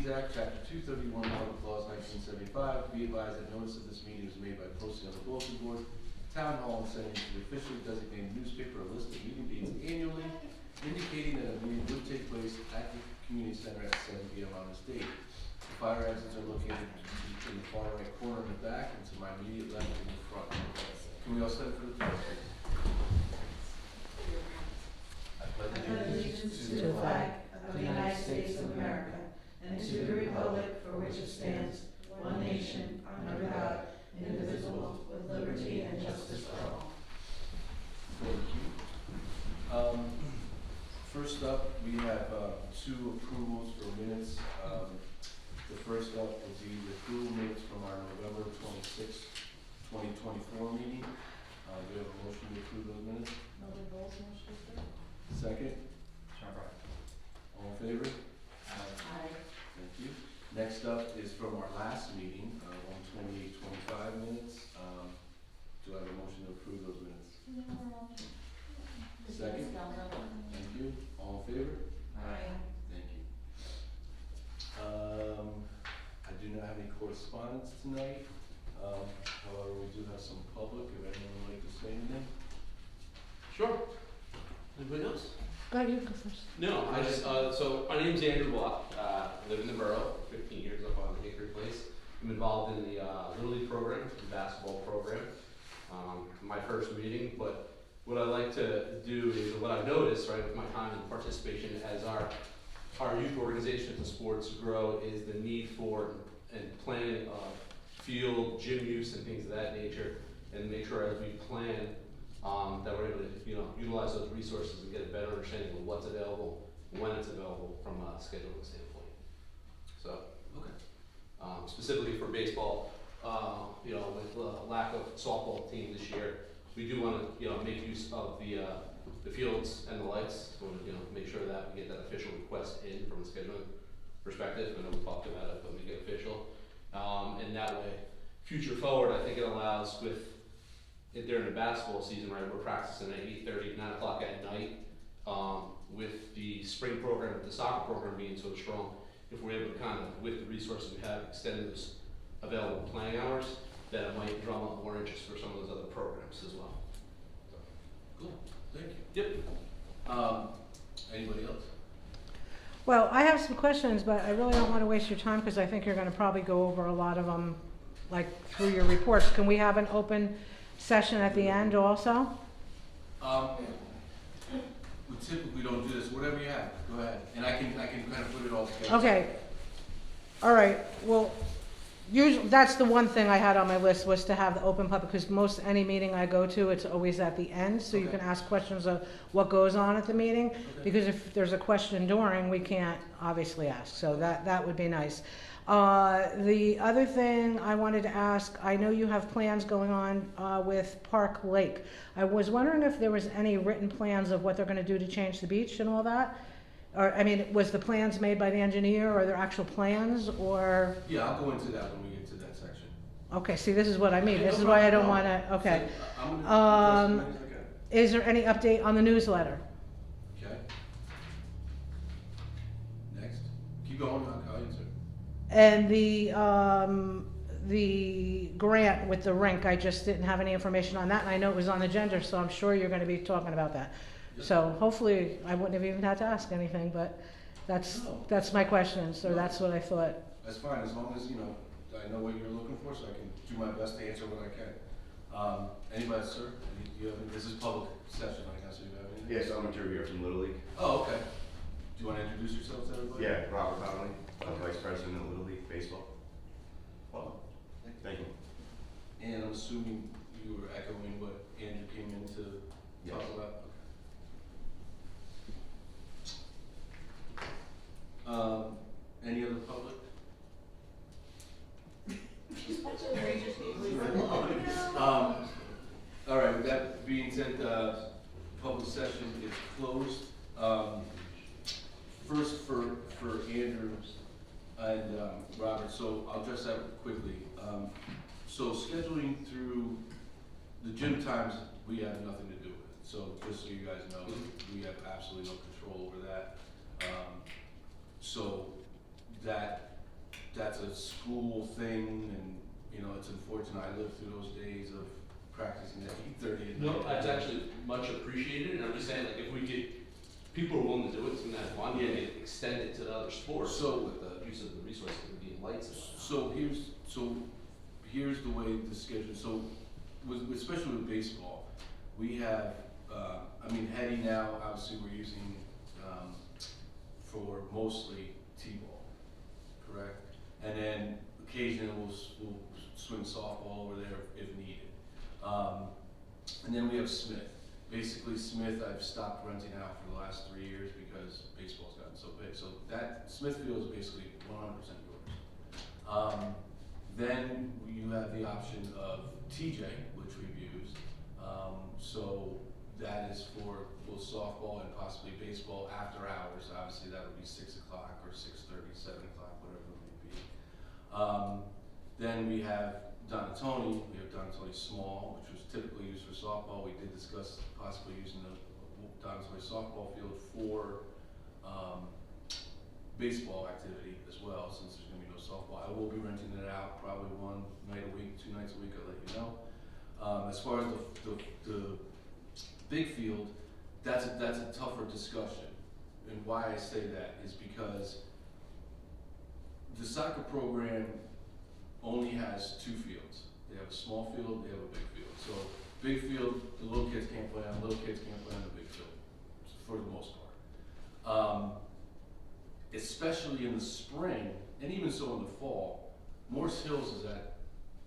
Deeds Act, Chapter 231, Public Laws 1975. Be advised that notice of this meeting is made by posting on the bulletin board, Town Hall, and sending to the officially designated newspaper a list of meeting dates annually, indicating that a meeting would take place at the community center at 7 p.m. on this date. The fire exits are located in the far right corner in the back, and to my immediate left in the front. Can we all stand for the pledge? I pledge allegiance to the flag of the United States of America and to the republic for which it stands, one nation, under God, indivisible, with liberty and justice for all. Thank you. First up, we have two approvals for minutes. The first up will be the approval minutes from our November 26, 2024 meeting. Do we have a motion to approve those minutes? Second? All in favor? Aye. Thank you. Next up is from our last meeting, 1/28/25 minutes. Do I have a motion to approve those minutes? Second? Thank you. All in favor? Aye. Thank you. I do not have any correspondence tonight. However, we do have some public, if anyone would like to say anything. Sure. Anybody else? Go ahead, you go first. No, I just, so my name's Andrew Block. I live in the borough, 15 years up on Hickory Place. I'm involved in the Little League program, the basketball program. My first meeting, but what I like to do is, what I've noticed, right, with my time and participation as our youth organizations and sports grow, is the need for and planning of field, gym use and things of that nature, and make sure as we plan that we're able to, utilize those resources and get a better understanding of what's available, when it's available from a scheduling standpoint. So, Okay. Specifically for baseball, with the lack of softball team this year, we do want to, make use of the fields and the lights. We want to, make sure that we get that official request in from a scheduling perspective. I know we talked about it, but make it official. And that way, future forward, I think it allows during the basketball season, right, we're practicing at 8:30, 9 o'clock at night. With the spring program, with the soccer program being so strong, if we're able to kind of, with the resources we have, extend those available playing hours, that it might drum up more interest for some of those other programs as well. So. Cool. Thank you. Yep. Anybody else? Well, I have some questions, but I really don't want to waste your time because I think you're going to probably go over a lot of them, like through your reports. Can we have an open session at the end also? We typically don't do this. Whatever you have, go ahead, and I can kind of put it all together. Okay. All right. Well, usually that's the one thing I had on my list, was to have the open public, because any meeting I go to, it's always at the end, so you Okay. can ask questions of what goes on at the meeting. Okay. Because if there's a question during, we can't obviously ask, so that would be nice. The other thing I wanted to ask, I know you have plans going on with Park Lake. I was wondering if there was any written plans of what they're gonna do to change the beach and all that? Or, was the plans made by the engineer, or are there actual plans, or? Yeah, I'll go into that when we get to that section. Okay, see, this is what I mean, Okay, this no is why I problem. don't wanna, okay. So, I'm gonna address as many as I Is there any update on the newsletter? can. Okay. Next. Keep going, I'll answer. And the grant with the rink, I just didn't have any information on that, and I know it was on the agenda, so I'm sure you're gonna be talking about that. Yep. So hopefully, I wouldn't have even had to ask anything, but that's my question, so No. that's what I thought. That's fine, as long as, I know what you're looking for, so I can do my best to answer what I can. Anybody, sir? This is public session, I guess, so you have anything? Yes, I'm a interviewer from Little League. Oh, okay. Do you want to introduce yourself to everybody? Yeah, Robert Connolly, Okay. Vice President of Little League Baseball. Well, Thank you. and I'm assuming you were echoing what Andrew came in to talk Yes. about? Any other public? All right, with that being said, public session is closed. First for Andrew and Robert, so I'll address that quickly. So scheduling through the gym times, we have nothing to do with it. So just so you guys know, we have absolutely no control over that. So that that's a school thing, and, you know, it's unfortunate, I lived through those days of practicing at 8:30 at night. No, that's actually much appreciated, and I'm just saying, like, if we could, people are willing to do it, that's one, yeah, extend it to the other sports, So- with the use of the resources, and being lights and whatnot. So here's the way the schedule, so especially with baseball, we have, I mean, Hetty now, obviously we're using, for mostly T-ball, correct? And then occasionally we'll swing softball over there if needed. And then we have Smith. Basically Smith, I've stopped renting out for the last 3 years because baseball's gotten so big. So that, Smith Field is basically 100% yours. Then you have the option of TJ, which we've used. So that is for both softball and possibly baseball after hours. Obviously that would be 6 o'clock or 6:30, 7 o'clock, whatever it may be. Then we have Donatoni. We have Donatoni Small, which was typically used for softball. We did discuss possibly using the Donatoni softball field for baseball activity as well, since there's gonna be no softball. I will be renting it out probably 1 night a week, 2 nights a week, I'll let you know. As far as the big field, that's a tougher discussion. And why I say that is because the soccer program only has 2 fields. They have a small field, they have a big field. So big field, the little kids can't play on, little kids can't play on the big field, for the most part. Especially in the spring, and even so in the fall, Morse Hills is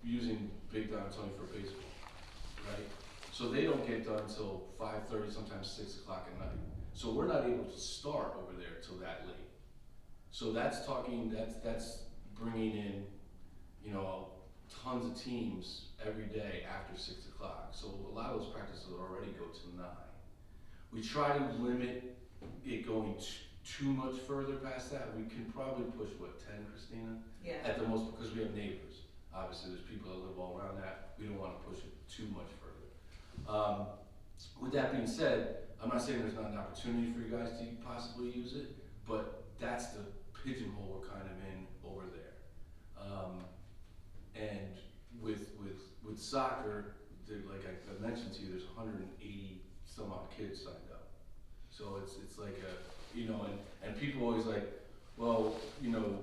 using Big Donatoni for baseball, right? So they don't get done until 5:30, sometimes 6 o'clock at night. So we're not able to start over there till that late. So that's bringing in, you know, tons of teams every day after 6 o'clock. So a lot of those practices already go till 9. We try to limit it going too much further past that. We can probably push, 10, Christina? Yeah. At the most, because we have neighbors. Obviously, there's people that live all around that. We don't want to push it too much further. With that being said, I'm not saying there's not an opportunity for you guys to possibly use it, but that's the pigeonhole we're kind of in over there. And with soccer, like I mentioned to you, there's 180 some odd kids signed up. So it's like you know, and people always like, well, you know,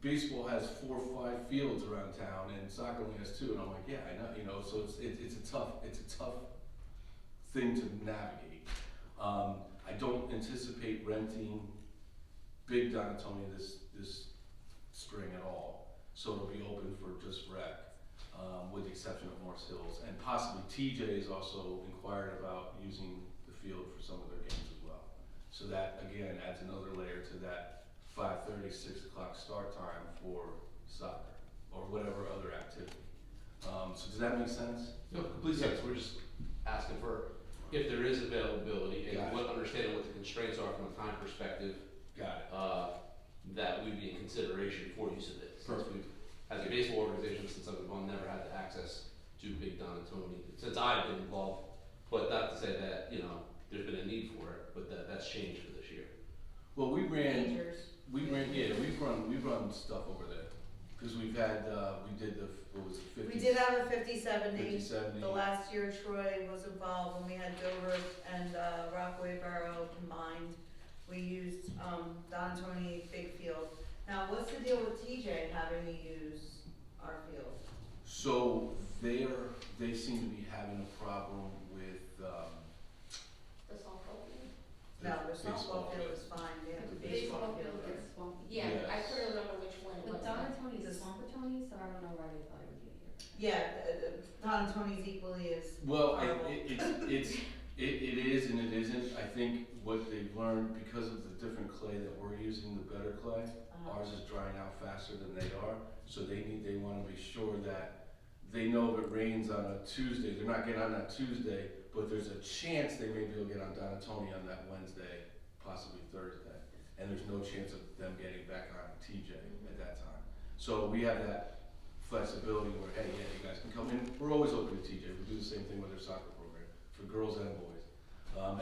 baseball has 4 or 5 fields around town, and soccer only has 2, and I'm like, yeah, I know, you know. So it's a tough thing to navigate. I don't anticipate renting Big Donatoni this spring at all, so it'll be open for just rec, with the exception of Morse Hills, and possibly TJ is also inquired about using the field for some of their games as well. So that again adds another layer to that 5:30, 6 o'clock start time for soccer or whatever other activity. So does that make sense? No, complete sense, we're just asking for if there is availability and Got it. understanding what the constraints are from a time perspective, Got it. that would be in consideration for use of it. Since Perfect. we've, as a baseball organization, since I've never had the access to Big Donatoni, since I've been involved, but not to say that, you know, there's been a need for it, but that's changed for this year. Well, we run stuff over there, because we've had, we did the, what was it, 50? We did have a 50/70. 50/70. The last year Troy was involved when we had Dover and Rockaway Borough combined. We used Donatoni Big Field. Now, what's the deal with TJ having to use our field? So they seem to be having a problem with, The softball field? No, the softball baseball field is fine. They have the The baseball field. is swampy. Yeah, Yes. I couldn't remember which one it But was. Donatoni's a swamper Tony, so I don't know why they thought it would be here. Yeah, Donatoni's equally as well, horrible. it is and it isn't. I think what they've learned, because of the different clay that we're using, the better clay, ours is drying out faster than they are. So they want to be sure that they know if it rains on a Tuesday, they're not getting on that Tuesday, but there's a chance they maybe will get on Donatoni on that Wednesday, possibly Thursday. And there's no chance of them getting back on TJ at that time. So we have that flexibility where, hey, yeah, you guys can come in. We're always open to TJ. We do the same thing with their soccer program for girls and boys.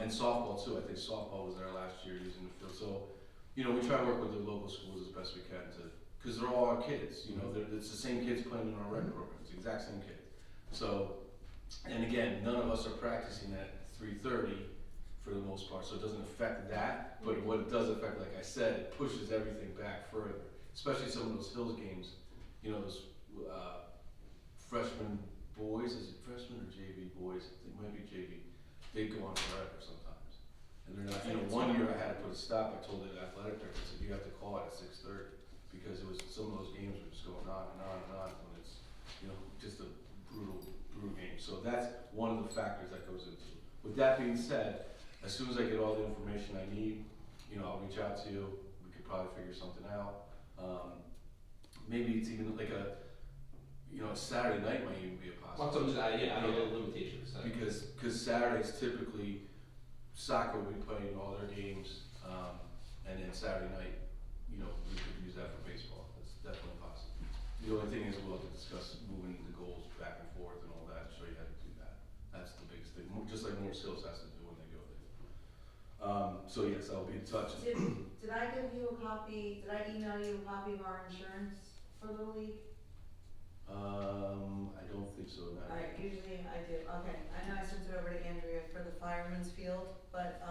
And softball too. I think softball was there last year using the field. So, you know, we try to work with the local schools as best we can to cause they're all our kids, you know, it's the same kids playing in our rec program, it's the exact same kids. So, and again, none of us are practicing at 3:30 for the most part, so it doesn't affect that, but what it does affect, like I said, it pushes everything back further, especially some of those Hills games, you know, those, freshman boys, is it freshmen or JV boys? It might be JV, they go on forever sometimes. And they're not, you know, one year I had to put a stop, I told the athletic director, I said, you have to call it at 6:30, because it was, some of those games were just going on and on and on, when it's, you know, just a brutal game. So that's one of the factors that goes into it. With that being said, as soon as I get all the information I need, you know, I'll reach out to you, we could probably figure something out. Maybe it's even like a, you know, a Saturday night might even be a possibility. Yeah, I don't know the limitations. Because Saturdays typically, soccer will be playing all their games, and then Saturday night, you know, we could use that for baseball, that's definitely possible. The only thing is we'll have to discuss moving the goals back and forth and all that, show you how to do that. That's the biggest thing, just like Morris Hills has to do when they go there. So yes, I'll be in touch. Did I give you a copy, did I email you a copy of our insurance for Little League? I don't think so, no. Alright, usually I do, okay, I know I sent it over to Andrea for the fireman's field, but,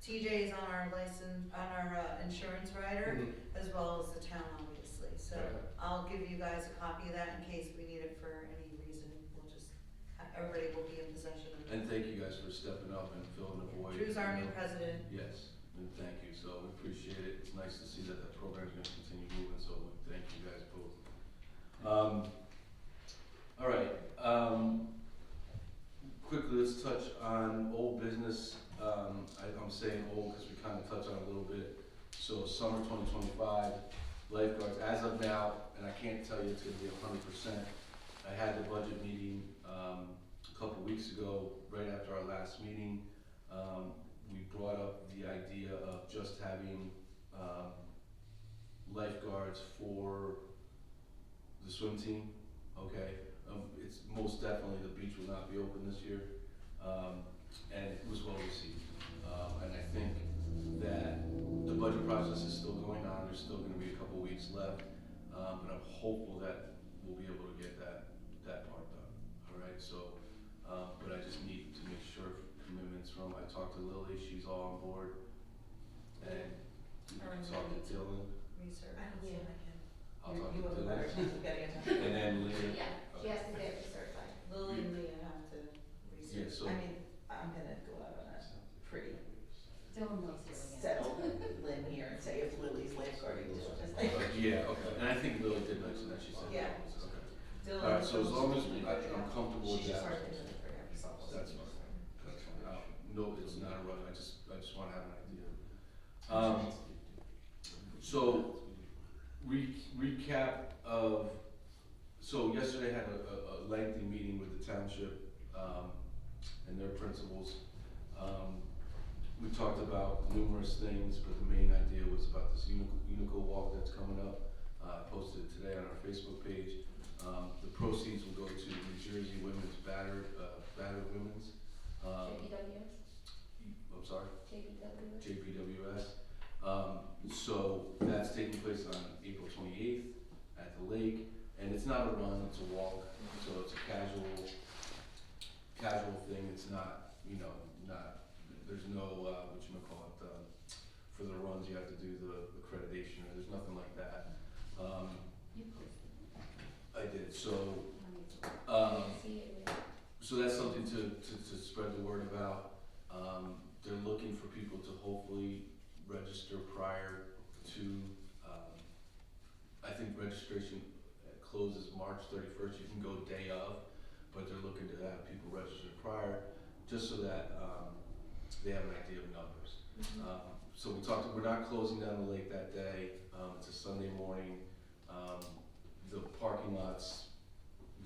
TJ is on our insurance rider, as well as the town, obviously, so Okay. I'll give you guys a copy of that in case we need it for any reason, we'll just, everybody will be in possession of it. And thank you guys for stepping up and filling the void. Drew's our new president. Yes, and thank you, so we appreciate it, it's nice to see that the program's gonna continue moving, so we thank you guys both. All right, quickly, let's touch on old business. I'm saying old because we kind of touched on it a little bit. So summer 2025, lifeguards, as of now, and I can't tell you it's gonna be 100%. I had the budget meeting, a couple weeks ago, right after our last meeting. We brought up the idea of just having, lifeguards for the swim team, okay? It's most definitely, the beach will not be open this year, and it was well received. And I think that the budget process is still going on, there's still gonna be a couple weeks left, but I'm hopeful that we'll be able to get that part done, all right? So, but I just need to make sure commitments from, I talked to Lily, she's all on board, and talked to Dylan, Research. Yeah. I'll talk to You have a Dylan, better chance of getting it done. and then Lily. Yeah, she has to get it certified. Lily and Leah have to Yeah, research. so. I mean, I'm gonna go out on a pretty Dylan knows here again. settled limb here and say if Lily's lifeguarding, Dylan is like. Yeah, okay, and I think Lily did mention that, she said Yeah. that was, okay. Dylan. Alright, so as long as I'm comfortable with She just that, started doing it for every softball. that's season. fine, that's fine. No, it's not a rush, I just wanna have an idea. So, recap of, so yesterday I had a lengthy meeting with the township, and their principals. We talked about numerous things, but the main idea was about this Unico walk that's coming up. I posted it today on our Facebook page. The proceeds will go to New Jersey Women's Battered Women's. JPWS? I'm sorry? JPWS? JPWS. So that's taking place on April 28th at the lake, and it's not a run, it's a walk, so it's a casual thing, it's not, you know, there's no, for the runs, you have to do the accreditation, or there's nothing like that. You posted. I did, so, I didn't see it yet. so that's something to spread the word about. They're looking for people to hopefully register prior to, I think registration closes March 31st, you can go day of, but they're looking to have people register prior, just so that, they have an idea of numbers. So we're not closing down the lake that day, it's a Sunday morning. The parking lots,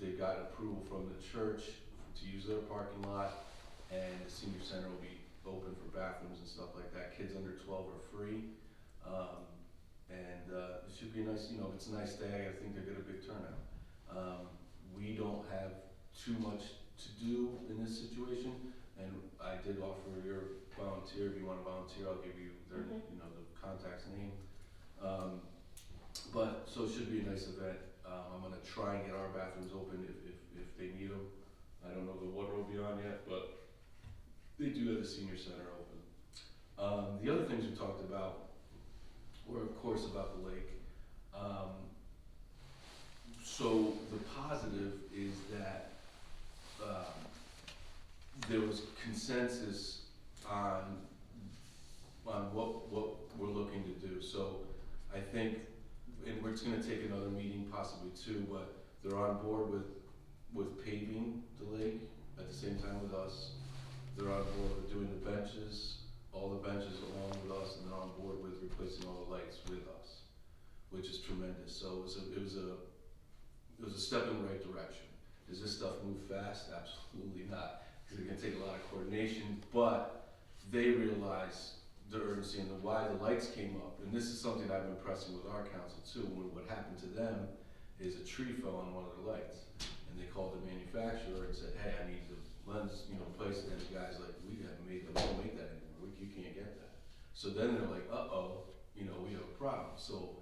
they got approval from the church to use their parking lot, and the senior center will be open for bathrooms and stuff like that. Kids under 12 are free, and it should be a nice, you know, if it's a nice day, I think they'll get a big turnout. We don't have too much to do in this situation, and I did offer your volunteer, if you wanna volunteer, I'll give you their, you know, the contact's name. But, so so it should be a nice event. I'm gonna try and get our bathrooms open if they need them. I don't know if the water will be on yet, but they do have the senior center open. The other things we talked about were, of course, about the lake. So the positive is that there was consensus on what we're looking to do. So I think, and we're just gonna take another meeting possibly too, but they're on board with paving the lake at the same time with us. They're on board with doing the benches, all the benches along with us, and they're on board with replacing all the lights with us, which is tremendous. So it was a step in the right direction. Does this stuff move fast? Absolutely not, because it can take a lot of coordination, but they realize the urgency and why the lights came up. And this is something I've been pressing with our council too. When what happened to them is a tree fell on one of their lights, and they called the manufacturer and said, "Hey, I need the lens, replaced." And the guy's like, "We don't make that anymore. You can't get that." So then they're like, "Uh-oh, we have a problem." So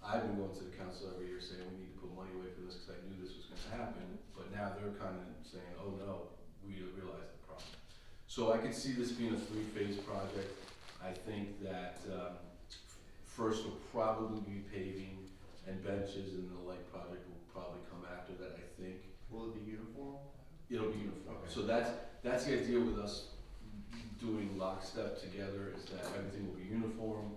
I've been going to the council every year saying we need to put money away for this because I knew this was going to happen. But now they're kind of saying, "Oh no, we realize the problem." So I could see this being a 3-phase project. I think that first will probably be paving and benches, and the light project will probably come after that, I think. Will it be uniform? It'll be uniform. Okay. So that's the idea with us doing lockstep together, is that everything will be uniform,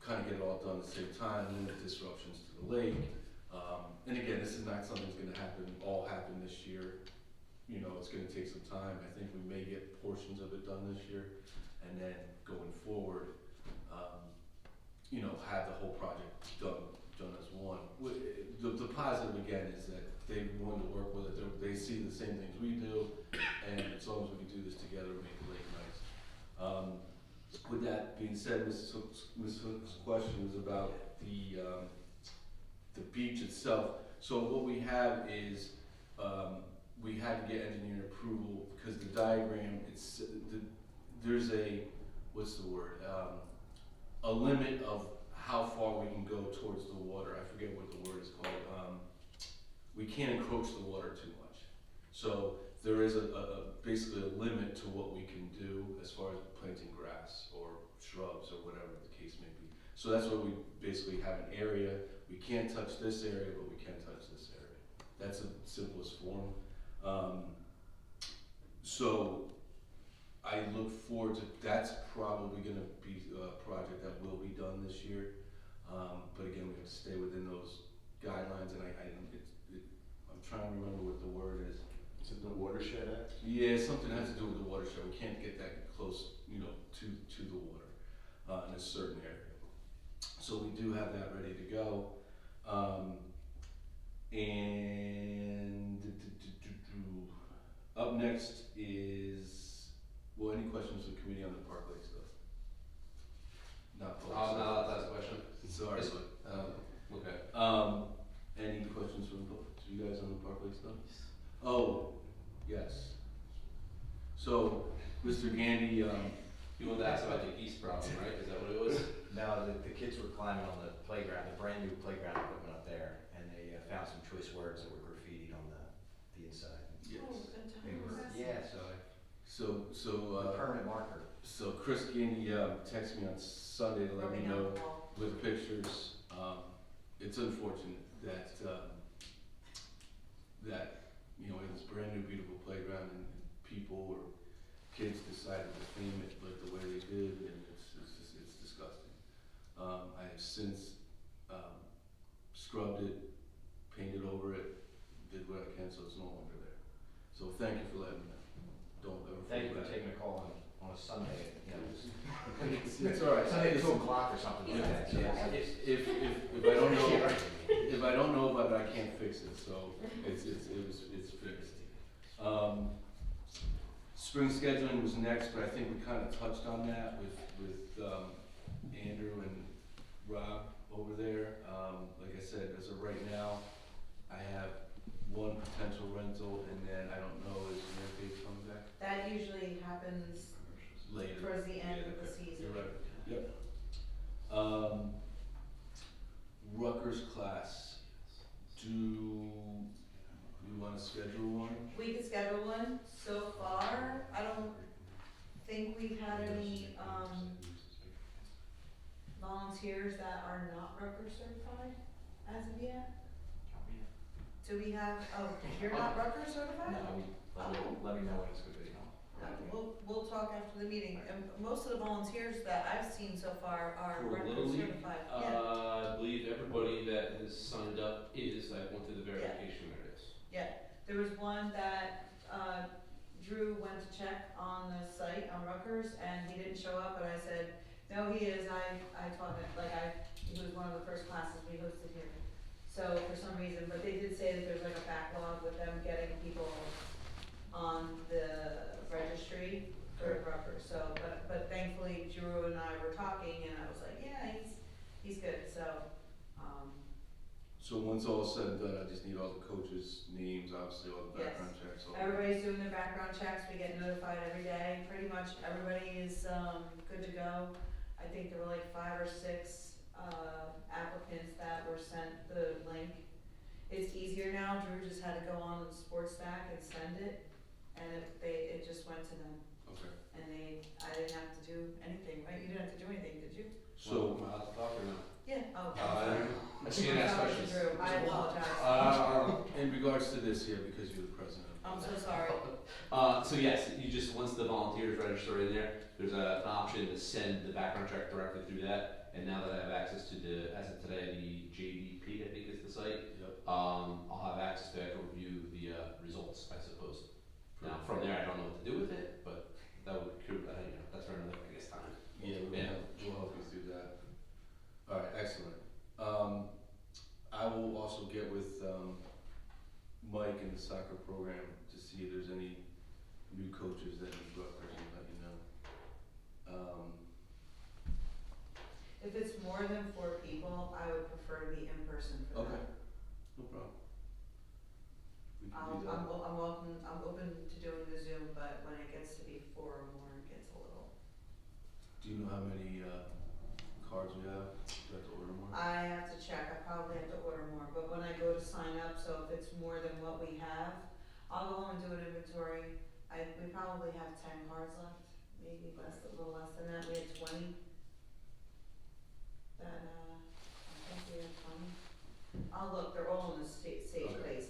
kind of get it all done at the same time, limit disruptions to the lake. And again, this is not something that's gonna all happen this year. It's gonna take some time. I think we may get portions of it done this year, and then going forward, have the whole project done as one. The positive again is that they want to work with it. They see the same things we do, and as long as we can do this together, make the lake nice. With that being said, Ms. Hook's question was about the beach itself. So what we have is, we had to get engineering approval because the diagram, there's a limit of how far we can go towards the water. I forget what the word is called. We can't encroach the water too much. So there is basically a limit to what we can do as far as planting grass or shrubs or whatever the case may be. So that's why we basically have an area. We can't touch this area, but we can touch this area. That's the simplest form. So I look forward to, that's probably gonna be a project that will be done this year. But again, we have to stay within those guidelines, and I'm trying to remember what the word is. Is it the Watershed Act? Yeah, something has to do with the watershed. We can't get that close, to the water, in a certain area. So we do have that ready to go. And up next is, any questions from the committee on the Park Lake stuff? Not public. No, that's a question. Sorry, Yes. but, Okay. any questions from you guys on the Park Lake stuff? Oh, yes. So, Mr. Gandy, You wanted to ask about the east problem, right? Is that what it was? No, the kids were climbing on the playground, the brand new playground equipment up there, and they found some choice words that were graffitied on the inside. yes. They were, yeah, So, permanent marker. So Chris Gandy texted me on Sunday to let me know with pictures. It's unfortunate that in this brand new beautiful playground and people or kids decided to theme it like the way they did, and it's disgusting. I have since scrubbed it, painted over it, did what I can so it's no longer there. So thank you for letting me know. Don't ever Thank you feel for bad. taking a call on a Sunday, It's all right. Sunday at 2 o'clock or something like that. So If I don't know, if I don't know about it, I can't fix it, so it's fixed. Spring scheduling was next, but I think we kind of touched on that with Andrew and Rob over there. Like I said, as of right now, I have one potential rental, and then I don't know, is Mary Kate coming back That usually happens later? towards the end of the Okay. season. You're right, yep. Rucker Rutgers class, do we wanna schedule one? We could schedule one. So far, I don't think we've had any, volunteers that are not Rutgers certified as of yet. Do we have, oh, you're not Rutgers certified? Let me know when it's good video. We'll talk after the meeting. And most of the volunteers that I've seen so far are For Little Rutgers League, certified. Yeah, I believe everybody that has signed up is, I went through the verification there it is. yeah. There was one that, Drew went to check on the site on Rutgers and he didn't show up, but I said, no, he is. I taught him, he was one of the first classes we hosted here. So for some reason, but they did say that there's like a backlog with them getting people on the registry for Rutgers. So, but thankfully Drew and I were talking and I was like, yeah, he's good. So, So once all is said and done, I just need all the coaches' names, obviously all the Yes. background checks. all the- everybody's doing their background checks. We get notified every day. Pretty much everybody is, good to go. I think there were like 5 or 6, applicants that were sent the link. It's easier now. Drew just had to go on the sports stack and send it, and it just went to them. Okay, And I didn't have to do anything, right? You didn't have to do anything, did you? so, Am I allowed to talk or no? Yeah, oh. I can't ask Sorry, questions. Drew. I apologize. in regards to this here, because you're the president. I'm so sorry. So yes, you just, once the volunteers register in there, there's an option to send the background check directly through that. And now that I have access to as of today, the JDP, I think is the site, Yep. I'll have access to it to review the, results, I suppose. Now, from there, I don't know what to do with it, but that would, that's for another, I guess, time. Yeah, we'll help you through that. Alright, excellent. I will also get with, Mike and the soccer program to see if there's any new coaches that need Rutgers and let you know. If it's more than 4 people, I would prefer to be in person for Okay, that. no problem. We can I'm do that. I'm open to doing the Zoom, but when it gets to be 4 or more, it gets a little. Do you know how many, cards we have? Do you have to order more? I have to check. I probably have to order more, but when I go to sign up, so if it's more than what we have, I'll go home and do an inventory. We probably have 10 cards left, maybe less, a little less than that. We had 20. That, I think we have 20. I'll look, they're all in the safe Okay. place.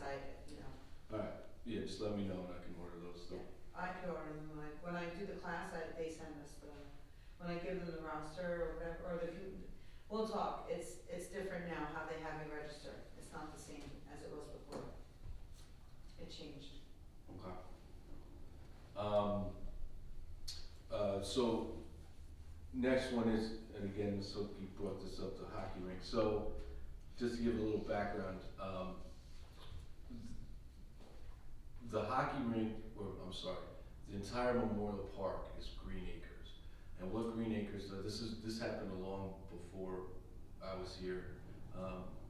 Alright, yeah, just let me know and I can order those, so. I could order them, when I do the class, they send us when I give them the roster or whatever, or we'll talk, it's different now how they have me register, it's not the same as it was before. It changed. Okay. So, next one is, and again, so you brought this up, the hockey rink, so, just to give a little background, the hockey rink, the entire Memorial Park is Green Acres. And what Green Acres does, this happened long before I was here.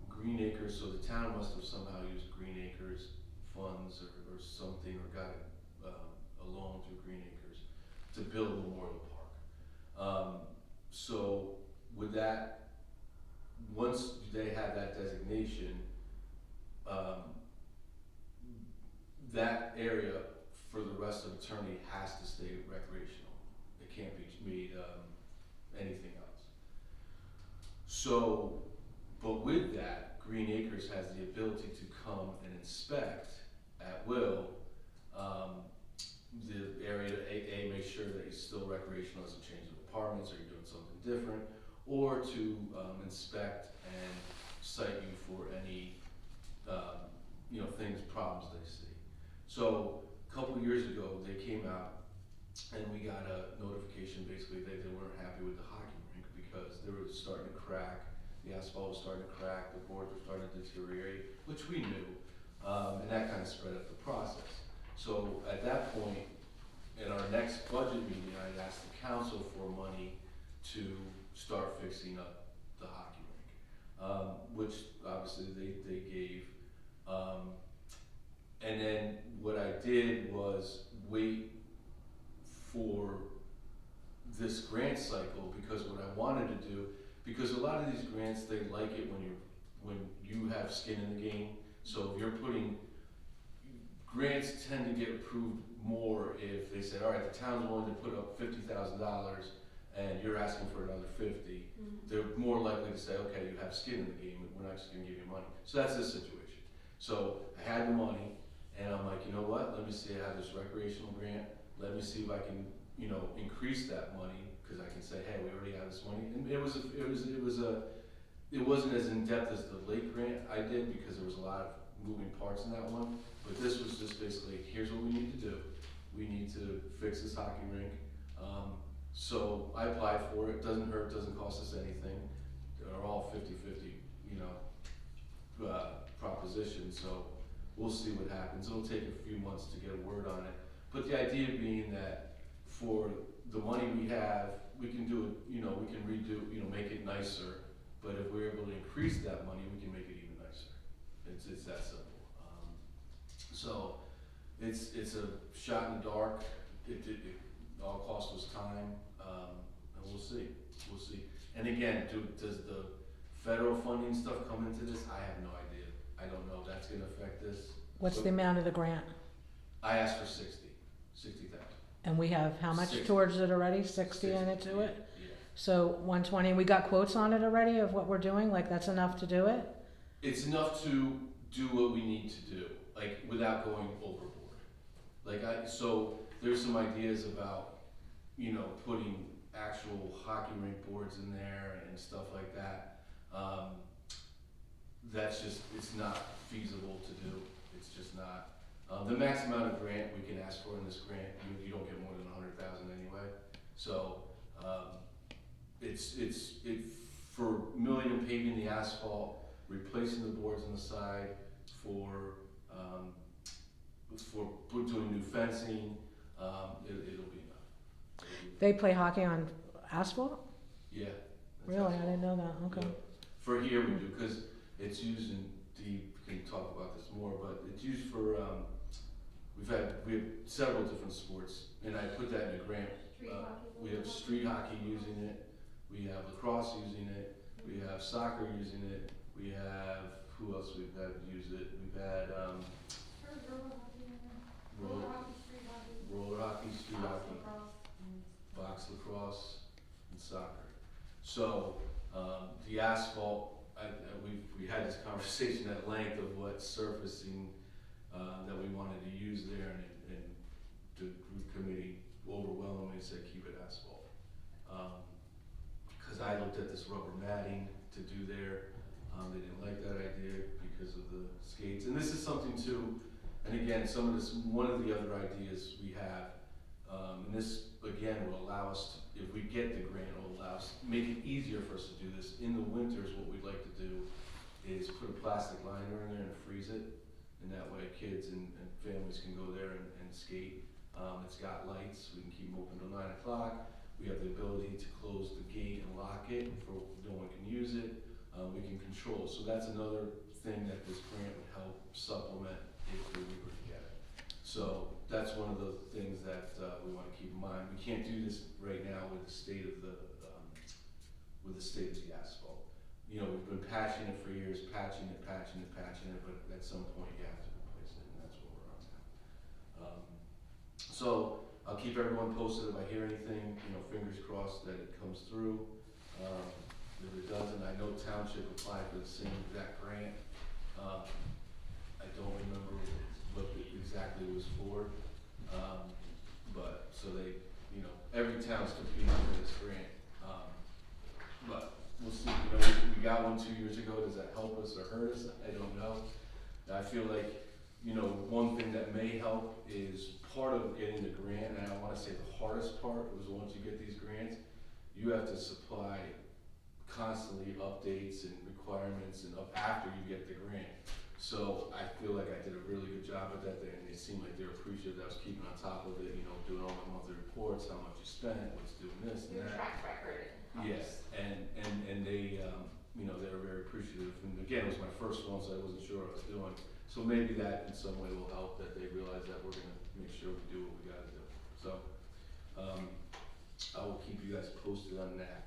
Green Acres, so the town must have somehow used Green Acres funds or something, or got a loan through Green Acres to build Memorial Park. So with that, once they have that designation, that area for the rest of eternity has to stay recreational. It can't be made anything else. So, but with that, Green Acres has the ability to come and inspect at will the area to make sure that it's still recreational, doesn't change the apartments, or you're doing something different, or to inspect and cite you for any things, problems they see. So a couple of years ago, they came out and we got a notification, basically they weren't happy with the hockey rink because they were starting to crack, the asphalt was starting to crack, the boards were starting to deteriorate, which we knew, and that kind of sped up the process. So at that point, in our next budget meeting, I asked the council for money to start fixing up the hockey rink, which obviously they gave. And then what I did was wait for this grant cycle, because what I wanted to do, because a lot of these grants, they like it when you're when you have skin in the game. So if you're putting, grants tend to get approved more if they say, all right, the town's willing to put up $50,000 and you're asking for another 50. They're more likely to say, okay, you have skin in the game, and we're not just gonna give you money. So that's this situation. So I had the money, and I'm like, you know what, let me see, I have this recreational grant, let me see if I can, you know, increase that money, because I can say, hey, we already have this money. And it wasn't as in-depth as the lake grant I did, because there was a lot of moving parts in that one, but this was just basically, here's what we need to do. We need to fix this hockey rink. So I applied for it, doesn't hurt, doesn't cost us anything. They're all 50-50, you know, propositions, so we'll see what happens. It'll take a few months to get a word on it. But the idea being that for the money we have, we can do it, you know, we can redo, you know, make it nicer. But if we're able to increase that money, we can make it even nicer. It's that simple. So it's a shot in the dark. It all it cost was time, and we'll see. And again, does the federal funding stuff come into this? I have no idea. I don't know. That's going to affect this. What's So the amount of the grant? I asked for 60,000. And we have how much 60. towards it already? 60 in it to it? Yeah. So 120, we got quotes on it already of what we're doing, like that's enough to do it? It's enough to do what we need to do, like without going overboard. So there's some ideas about, you know, putting actual hockey rink boards in there and stuff like that. That's just, it's not feasible to do. It's just not. The max amount of grant we can ask for in this grant, you don't get more than 100,000 anyway. So it's for milling and paving the asphalt, replacing the boards on the side, for doing new fencing. It'll be enough. They play hockey on asphalt? Yeah. that's Really? I asphalt. didn't know that, okay. Yeah. For here we do, because it's used in, we can talk about this more, but it's used for, we have several different sports, and I put that in a grant. We have street hockey using it, we have lacrosse using it, we have soccer using it, we have, who else we've had use it? We've had, roller hockey, street hockey, box lacrosse, and soccer. So, the asphalt, we had this conversation at length of what surfacing that we wanted to use there, and the group committee overwhelmingly said keep it asphalt. Because I looked at this rubber matting to do there, they didn't like that idea because of the skates. And this is something too, and again, one of the other ideas we have, and this again will allow us to, if we get the grant, will allow us, make it easier for us to do this. In the winters, what we'd like to do is put a plastic liner in there and freeze it, and that way kids and families can go there and skate. It's got lights, we can keep them open till 9 o'clock. We have the ability to close the gate and lock it for no one can use it. We can control. So that's another thing that this grant would help supplement if we were to get it. So that's one of the things that we want to keep in mind. We can't do this right now with the state of the asphalt. You know, we've been patching it for years, patching it, but at some point you have to replace it, and that's where we're on now. So I'll keep everyone posted if I hear anything, you know, fingers crossed that it comes through. If it doesn't, I know Township applied for the same exact grant. I don't remember what it exactly was for, but so they, you know, every town's competing for this grant. But we'll see. You know, we got one 2 years ago. Does that help us or hurt us? I don't know. I feel like, you know, one thing that may help is part of getting the grant, and I want to say the hardest part was once you get these grants, you have to supply constantly updates and requirements and after you get the grant. So I feel like I did a really good job at that, and they seemed like they were appreciative that I was keeping on top of it, you know, doing all my monthly reports, how much you spent, what's doing this and that. track record. Yes, and they, you know, they were very appreciative. And again, it was my first one, so I wasn't sure what I was doing. So maybe that in some way will help, that they realize that we're gonna make sure we do what we gotta do. So, I will keep you guys posted on that.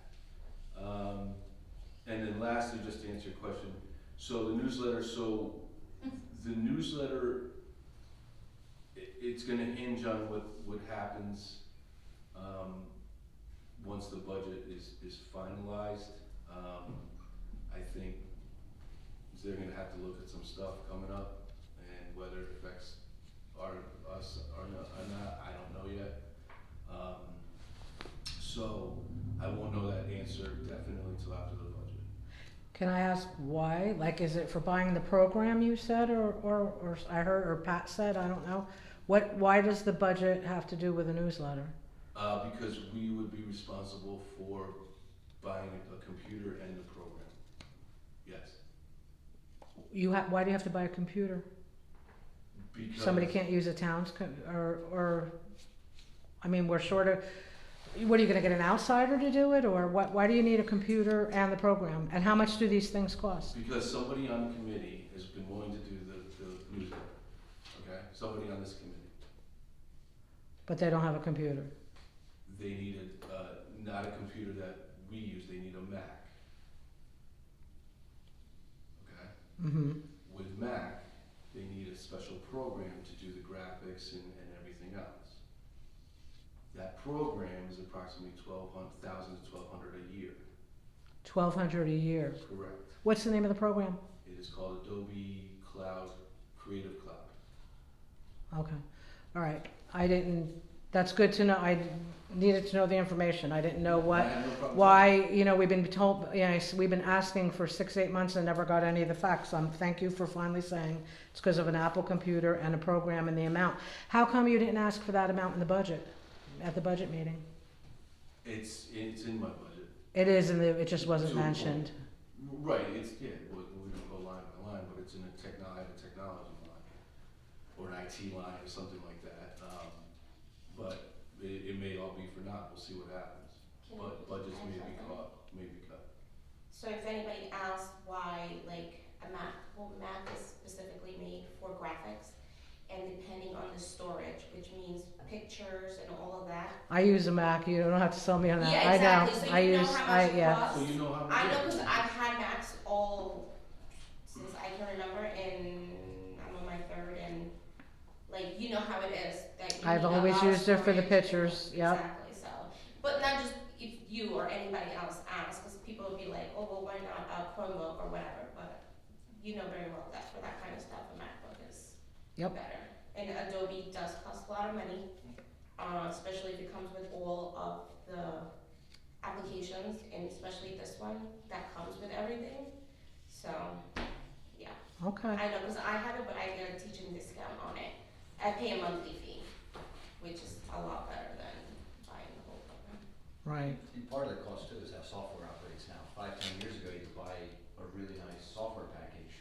And then lastly, just to answer your question, So the newsletter, it's gonna hinge on what happens, once the budget is finalized. I think they're gonna have to look at some stuff coming up, and whether it affects us or not, I don't know yet. So I won't know that answer definitely till after the budget. Can I ask why? Like, is it for buying the program you said, or I heard, or Pat said, I don't know? Why does the budget have to do with a newsletter? Because we would be responsible for buying a computer and the program. Yes. Why do you have to buy a computer? Because. Somebody can't use a town's, I mean, we're sort of, what, are you gonna get an outsider to do it, or what, why do you need a computer and the program? And how much do these things cost? Because somebody on the committee has been willing to do the newsletter, okay? Somebody on this committee. But they don't have a computer. They need not a computer that we use, they need a Mac. Okay? Mm-hmm. With Mac, they need a special program to do the graphics and everything else. That program is approximately $1,200 to $1,200 a year. $1,200 a year. Correct. What's the name of the program? It is called Adobe Cloud, Creative Cloud. Okay, all right. That's good to know. I needed to know the information. I didn't know I have no problem. why, we've been told, we've been asking for 6-8 months and never got any of the facts. Thank you for finally saying it's because of an Apple computer and a program and the amount. How come you didn't ask for that amount in the budget, at the budget meeting? It's in my budget. It is, and it just wasn't To a point. mentioned. Right, we don't go line by line, but it's in a technology line, or an IT line or something like that. But it may all be for naught, we'll see what happens. But budgets may be cut. So if anybody asks why, like, Mac is specifically made for graphics, and depending on the storage, which means pictures and all of that. I use a Mac. You don't have to sell me on that. Yeah, exactly. So I you know use, how much it yeah. costs? So you know how much. I know because I've had Macs all since I can remember, and I'm on my third, and like you know how it is that you I've need a always lot of used it for the storage. pictures. Yep. Exactly. So, but not just if you or anybody else asks, because people will be like, oh well, why not a Chromebook or whatever? But you know very well that for that kind of stuff, a MacBook is Yep. better. And Adobe does cost a lot of money, especially if it comes with all of the applications, and especially this one that comes with everything. So, yeah, Okay. I know because I have it, but I get a teaching discount on it. I pay a monthly fee, which is a lot better than buying the whole program. Right. And part of the cost too is how software operates now. 5-10 years ago, you could buy a really nice software package.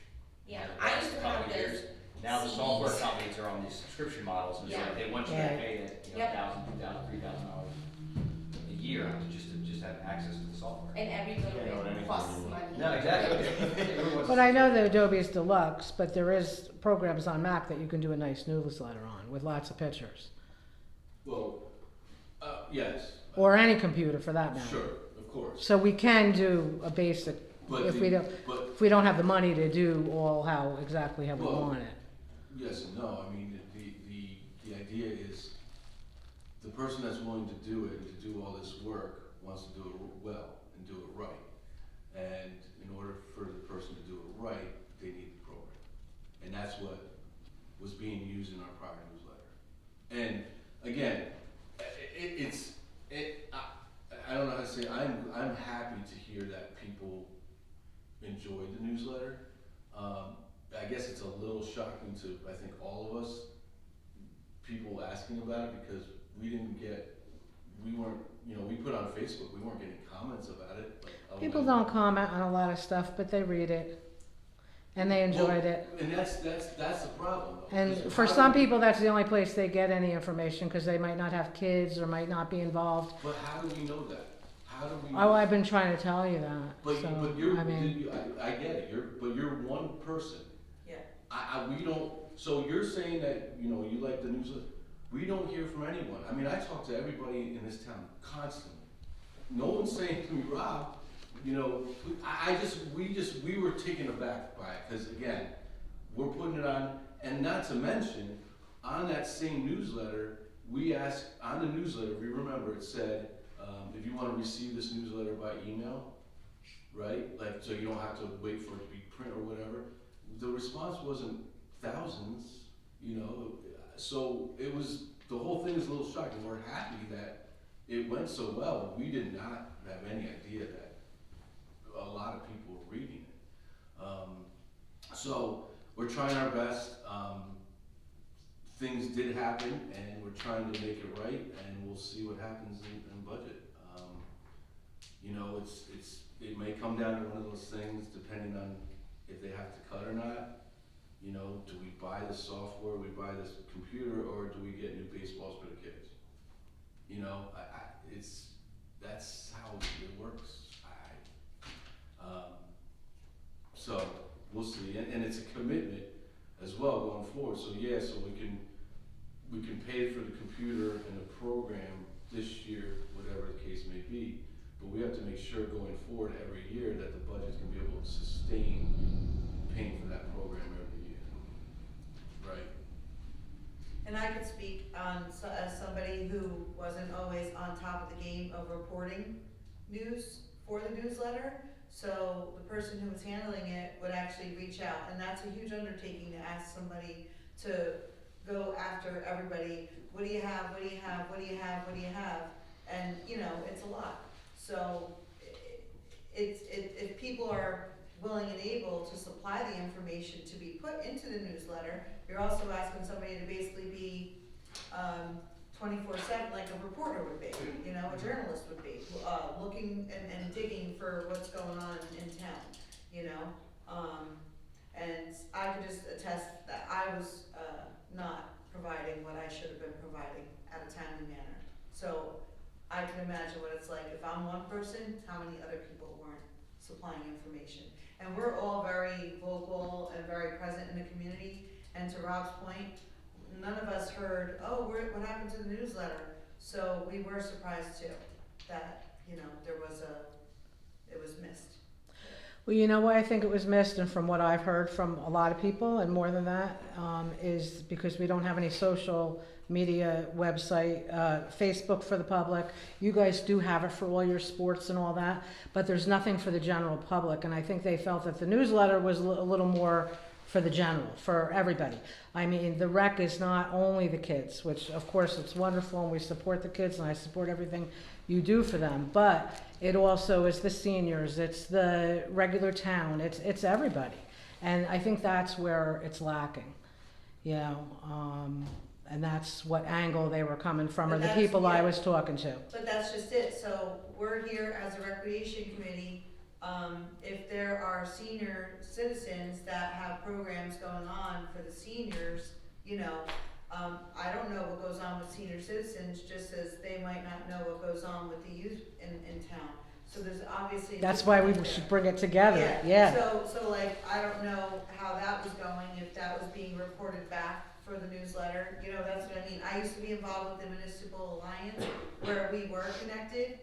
Yeah, And I used to couple have years, this. now the CDs. software companies are on these subscription models, and so Yeah. they want you Yeah. to pay that, Yep. $1,000, $2,000, $3,000 a year to just have access to the software. And every little Yeah, no, bit anything costs you- money. No, exactly. Everyone's- But I know that Adobe is deluxe, but there is programs on Mac that you can do a nice newsletter on with lots of pictures, Well, yes. or any computer for that matter. Sure, of course. So we can do a basic But if the- we don't But if we don't have the money to do all how exactly how we Well, want it. yes and no. I mean, the idea is the person that's willing to do it and to do all this work wants to do it well and do it right. And in order for the person to do it right, they need the program. And that's what was being used in our prior newsletter. And again, I don't know how to say it. I'm happy to hear that people enjoyed the newsletter. I guess it's a little shocking to, I think, all of us, people asking about it, because we weren't, we put on Facebook, we weren't getting comments about it. Like, oh, People my- don't comment on a lot of stuff, but they read it, and they enjoyed it. And that's the problem, though. And Because for how some do we- people, that's the only place they get any information because they might not have kids or might not be involved. But how do we know that? How do we? Oh, I've been trying to tell you that. But, So, but you're, I mean, I get it, you're one person. Yeah. We don't, so you're saying that, you like the newsletter, we don't hear from anyone. I mean, I talk to everybody in this town constantly. No one's saying to me, Rob, you know, we were taken aback by it, cause again, we're putting it on, and not to mention, on that same newsletter, we asked, on the newsletter, if you remember, it said, if you wanna receive this newsletter by email, right? Like, so you don't have to wait for it to be print or whatever. The response wasn't thousands, you know, so it was, the whole thing is a little shocking. We're happy that it went so well. We did not have any idea that a lot of people were reading it. So we're trying our best. Things did happen, and we're trying to make it right, and we'll see what happens in budget. You know, it may come down to one of those things, depending on if they have to cut or not. You know, do we buy this software, we buy this computer, or do we get new baseballs for the kids? You know, that's how it works. So we'll see, and it's a commitment as well going forward. So yeah, so we can pay for the computer and the program this year, whatever the case may be. But we have to make sure going forward every year that the budget's gonna be able to sustain paying for that program every year. Right. And I could speak on, as somebody who wasn't always on top of the game of reporting news for the newsletter. So the person who was handling it would actually reach out, and that's a huge undertaking to ask somebody to go after everybody. What do you have? What do you have? What do you have? What do you have? And you know, it's a lot. So if people are willing and able to supply the information to be put into the newsletter, you're also asking somebody to basically be 24/7, like a reporter would be, you know, a journalist would be, looking and digging for what's going on in town, you know. And I could just attest that I was not providing what I should have been providing at a timely manner. So I can imagine what it's like if I'm one person, how many other people weren't supplying information. And we're all very vocal and very present in the community, and to Rob's point, none of us heard, oh, what happened to the newsletter? So we were surprised too, that, you know, it was missed. Well, you know why I think it was missed, and from what I've heard from a lot of people, and more than that, is because we don't have any social media website, Facebook for the public. You guys do have it for all your sports and all that, but there's nothing for the general public, and I think they felt that the newsletter was a little more for the general, for everybody. I mean, the rec is not only the kids, which of course it's wonderful, and we support the kids, and I support everything you do for them, but it also is the seniors, it's the regular town, it's everybody. And I think that's where it's lacking, you know, and that's what angle they were coming from, But or the that's- people I yeah. was talking to. But that's just it, so we're here as a recreation committee. If there are senior citizens that have programs going on for the seniors, you know, I don't know what goes on with senior citizens, just as they might not know what goes on with the youth in town. So there's obviously. That's why we should bring it together, yeah. So like, I don't know how that was going, if that was being reported back for the newsletter, you know, that's what I mean. I used to be involved with the Municipal Alliance, where we were connected.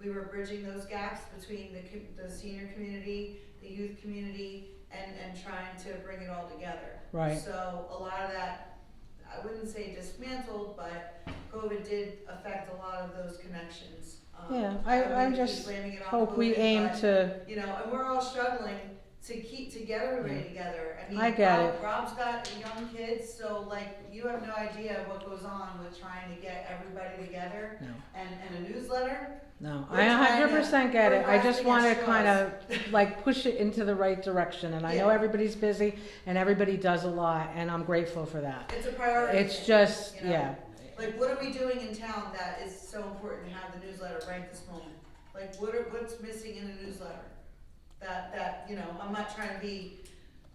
We were bridging those gaps between the senior community, the youth community, and trying to bring it all together. Right. So a lot of that, I wouldn't say dismantled, but COVID did affect a lot of those connections. Yeah, I don't I mean to keep just blaming it on hope we COVID, aim but, to, you know, and we're all struggling to get everybody together. I mean, I get it. Rob's got young kids, so like, you have no idea what goes on with trying to get everybody together. no, And a newsletter. no, We're I trying to- 100% get it. we're I just want to grasping kind at of like push it into the right direction, and I know Yeah. everybody's busy and everybody does a lot, and I'm grateful for that. It's a priority. It's just, you know? yeah, Like, what are we doing in town that is so important to have the newsletter right this moment? Like, what's missing in the newsletter? That, you know, I'm not trying to be,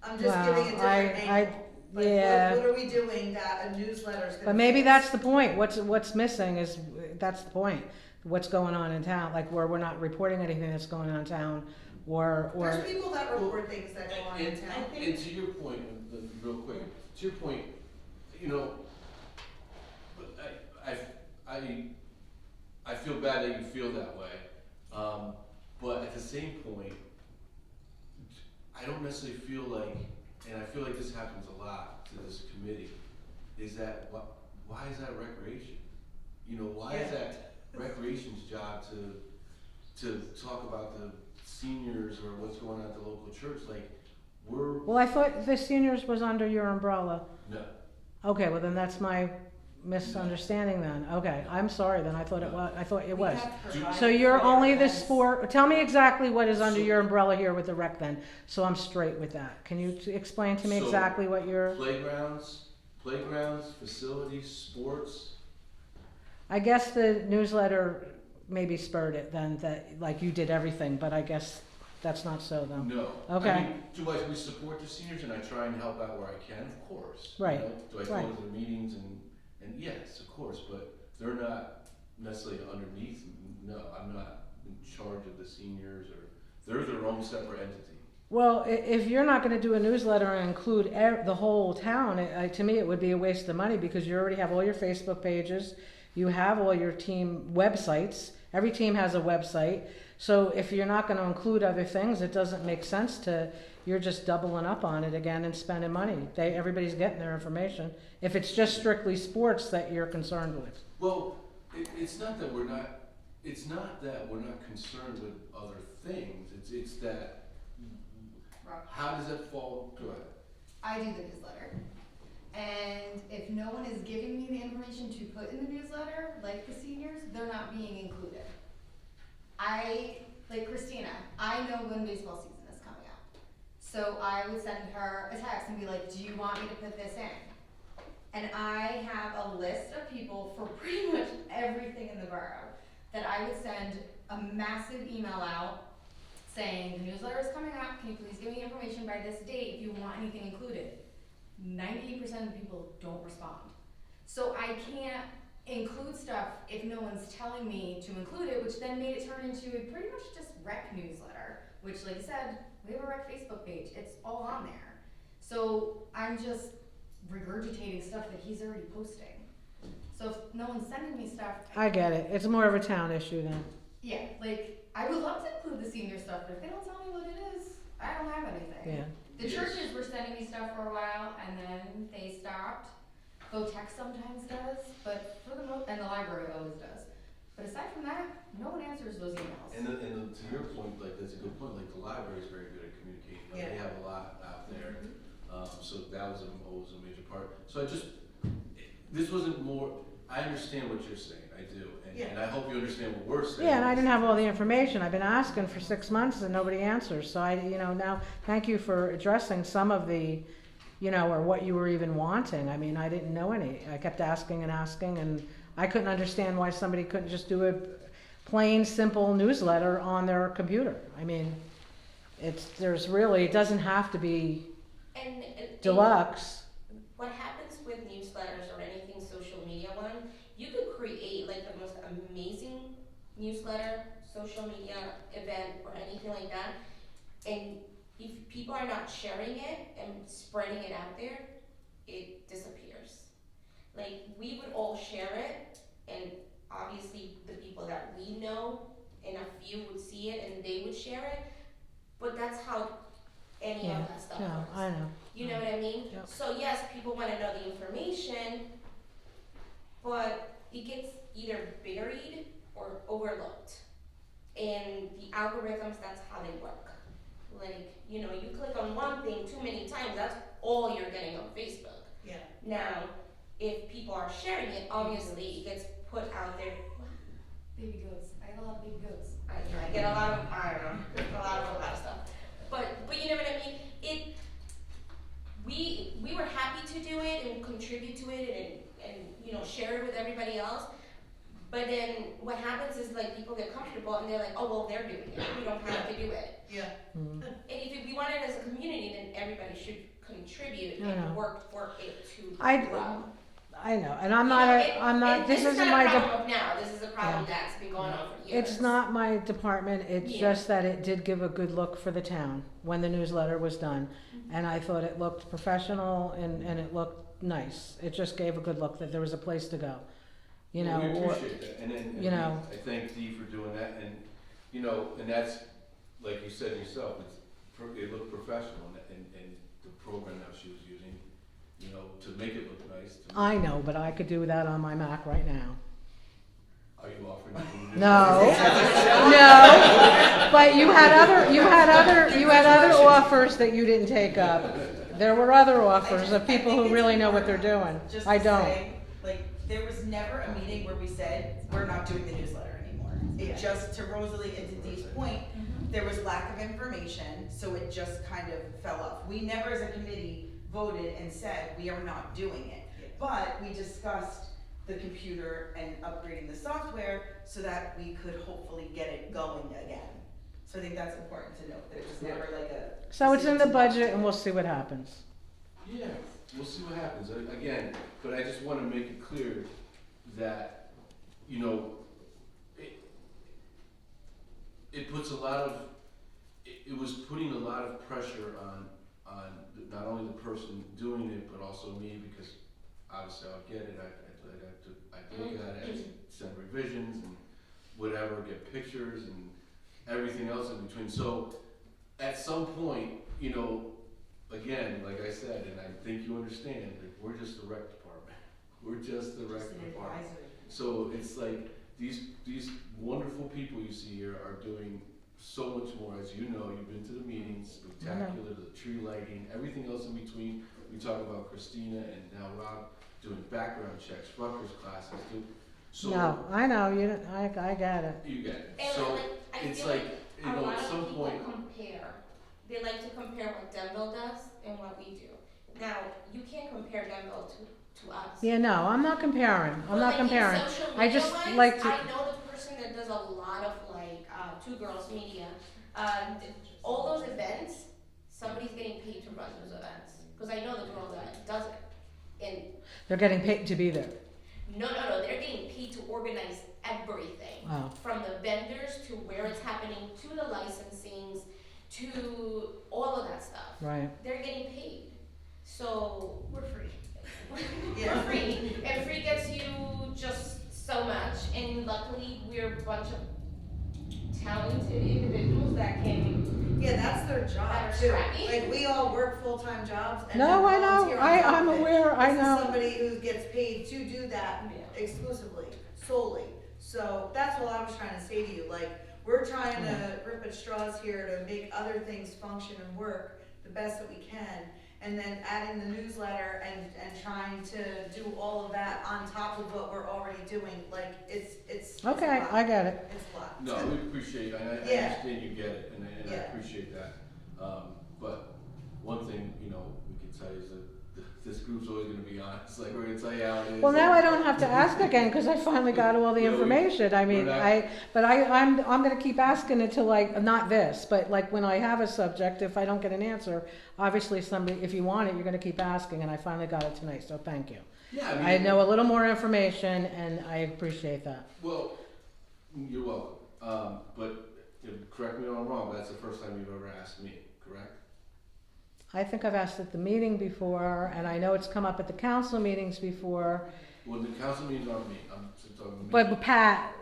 I'm just Wow, giving a I- different angle. Like, yeah. what are we doing that a newsletter's gonna but maybe fix? that's the point. What's missing is, that's the point. What's going on in town, like where we're not reporting anything that's going on in town, or, There's people that report things that go on in And, town. and to your point, real quick, to your point, you know, I feel bad that you feel that way. But at the same point, I don't necessarily feel like, and I feel like this happens a lot to this committee, is that, why is that recreation? You know, why is that recreation's job to talk about the seniors or what's going on at the local church? Like, Well, I thought the seniors was under your umbrella. no. Okay, well then that's my misunderstanding then. Okay, I'm sorry then, I thought it was. So you're only the sport, tell me exactly what is under your umbrella here with the rec then, so I'm straight with that. Can you explain to me So, exactly what your, Playgrounds, facilities, sports. I guess the newsletter maybe spurred it then, that, like you did everything, but I guess that's not so though. No. Okay. I mean, do we support the seniors and I try and help out where I can? Of course. you Right, know? Do I go right. to their meetings and yes, of course, but they're not necessarily underneath. No, I'm not in charge of the seniors or, they're their own separate entity. Well, if you're not gonna do a newsletter and include the whole town, to me, it would be a waste of money because you already have all your Facebook pages, you have all your team websites, every team has a website. So if you're not gonna include other things, it doesn't make sense you're just doubling up on it again and spending money. Everybody's getting their information. If it's just strictly sports that you're concerned with. Well, it's not that we're not concerned with other things. It's that, how does that fall? Go ahead. I do the newsletter. And if no one is giving me the information to put in the newsletter, like the seniors, they're not being included. Like Christina, I know when baseball season is coming up. So I would send her a text and be like, do you want me to put this in? And I have a list of people for pretty much everything in the borough that I would send a massive email out saying, the newsletter is coming up, can you please give me information by this date if you want anything included? 98% of the people don't respond. So I can't include stuff if no one's telling me to include it, which then made it turn into a pretty much just rec newsletter, which like I said, we have a rec Facebook page, it's all on there. So I'm just regurgitating stuff that he's already posting. So if no one's sending me stuff. I get it, it's more of a town issue then. Yeah, like, I would love to include the senior stuff, but if they don't tell me what it is, I don't have anything. Yeah. The Yes. churches were sending me stuff for a while, and then they stopped. Tech sometimes does, but for the most, and the library always does. But aside from that, no one answers those emails. And to your point, like, that's a good point, like, the library is very good at communicating, like, they have a lot out there. So that was always a major part. So this wasn't more, I understand what you're saying, I do, and I hope you understand what we're saying. Yeah, and I didn't have all the information. I've been asking for 6 months and nobody answers. So now, thank you for addressing some of the, or what you were even wanting. I mean, I didn't know any. I kept asking and asking, and I couldn't understand why somebody couldn't just do a plain, simple newsletter on their computer. I mean, it doesn't have to be And deluxe. what happens with newsletters or anything social media one, you could create like the most amazing newsletter, social media event or anything like that, and if people are not sharing it and spreading it out there, it disappears. Like, we would all share it, and obviously the people that we know and a few would see it and they would share it, but that's how any of that stuff Yeah, works. I know. You know what I mean? Yep. So yes, people wanna know the information, but it gets either buried or overlooked. And the algorithms, that's how they work. Like, you click on one thing too many times, that's all you're getting on Facebook. Yeah. Now, if people are sharing it, obviously it gets put out there. Baby goats. I have a lot of baby goats. I get a lot of, I don't know, a lot of stuff. But you know what I mean? We were happy to do it and contribute to it and share it with everybody else. But then what happens is like people get comfortable and they're like, oh well, they're doing it, we don't have to do it. Yeah. Mm. And if we want it as a community, then everybody should contribute I know. and work for it to grow. I know, and I'm not, this isn't my, This is not a problem of now, this is a problem that's been going on for years. it's not my department, it's Yeah. just that it did give a good look for the town when the newsletter was done. And I thought it looked professional and it looked nice. It just gave a good look that there was a place to go. Well, we appreciate that, and you know. I thank Dee for doing that, and you know, and that's, like you said yourself, it looked professional, and the program that she was using, you know, to make it look nice. I know, but I could do that on my Mac right now. Are you offering to do this? No, no, but you had other offers that you didn't take up. There were other offers of people who really know what they're doing. Just I to don't. say, like, there was never a meeting where we said, we're not doing the newsletter anymore. It just, to Rosalie and to Dee's point, there was lack of information, so it just kind of fell off. We never as a committee voted and said, we are not doing it. But we discussed the computer and upgrading the software so that we could hopefully get it going again. So I think that's important to note, that it was never like a. So it's in the budget and we'll see what happens. Yeah, we'll see what happens. Again, but I just want to make it clear that, you know, it puts a lot of, it was putting a lot of pressure on not only the person doing it, but also me, because obviously I'll get it, I look at it, I send revisions and whatever, get pictures and everything else in between. So at some point, you know, again, like I said, and I think you understand, like, we're just the rec department. We're just the rec department. So it's like these wonderful people you see here are doing so much more. As you know, you've been to the meetings, spectacular, the tree lighting, everything else in between. We talk about Christina and now Rob doing background checks, Rutgers classes, so No, I know, I get it. you get it. And So like, I it's feel like, like you a know, lot at of some people point, compare. They like to compare what Denville does and what we do. Now, you can't compare Denville to us. Yeah, no, I'm not comparing. I'm But, not like, in comparing. social I just media-wise, like to. I know the person that does a lot of like Two Girls Media. All those events, somebody's getting paid to run those events. Because I know the girl that does it. And They're getting paid to be there. no, they're getting paid to organize everything. Wow. From the vendors to where it's happening, to the licensings, to all of that stuff. Right. They're getting paid. So We're free. we're free. And free gets you just so much. And luckily we're a bunch of talented individuals that can. Yeah, that's their job That are too. scrappy. Like, we all work full-time jobs and No, then I know. volunteer on top I'm of it. aware. I This is know. somebody who gets paid to do that Yeah. exclusively, solely. So that's what I was trying to say to you, like, we're trying to rip at straws here to make other things function and work the best that we can. And then adding the newsletter and trying to do all of that on top of what we're already doing, like, it's a Okay, lot. I get it. It's a lot. no, we appreciate it, and I Yeah. understand you get it, and I Yeah. appreciate that. But one thing, you know, we can tell you is that this group's always gonna be honest, like, we're gonna tell you how it is. Well, now I don't have to ask again because I finally got all the Yeah, we- information. I mean, we're not- I'm gonna keep asking until like, not this, but like when I have a subject, if I don't get an answer, obviously somebody, if you want it, you're gonna keep asking, and I finally got it tonight, so thank you. Yeah, I know a little more information and I appreciate that. Well, you're welcome. But correct me if I'm wrong, but that's the first time you've ever asked me, correct? I think I've asked at the meeting before, and I know it's come up at the council meetings before, Well, the council meetings aren't me. I'm just talking to me. but Pat,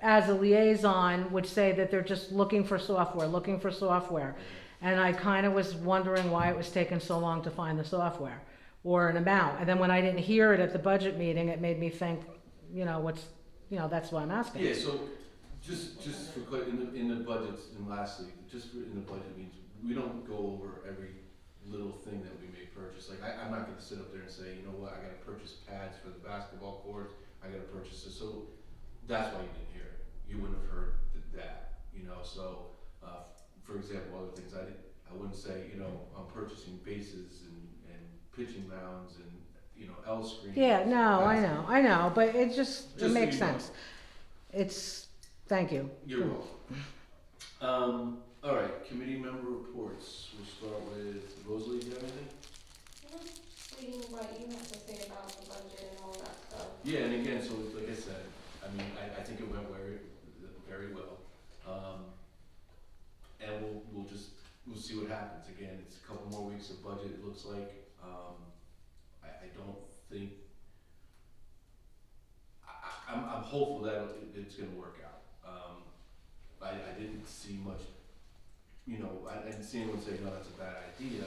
as a liaison, would say that they're just looking for software. And I kind of was wondering why it was taking so long to find the software or an amount. And then when I didn't hear it at the budget meeting, it made me think, that's why I'm asking. Yeah, so just for in the budgets, and lastly, in the budget means we don't go over every little thing that we may purchase. Like, I'm not gonna sit up there and say, you know what, I gotta purchase pads for the basketball courts, I gotta purchase this, so that's why you didn't hear it. You wouldn't have heard that, so, for example, other things, I wouldn't say, I'm purchasing bases and pitching mounds and, L screens. Yeah, no, I know, but it Just it makes so you know. sense. Thank you. You're welcome. All right, committee member reports. We'll start with Rosalie, do you have anything? Just reading what you have to say about the budget and all that stuff. Yeah, and again, so like I said, I think it went very well. And we'll see what happens. Again, it's a couple more weeks of budget, it looks like. I don't think, I'm hopeful that it's gonna work out. I didn't see much, you know, I didn't see anyone say, no, that's a bad idea.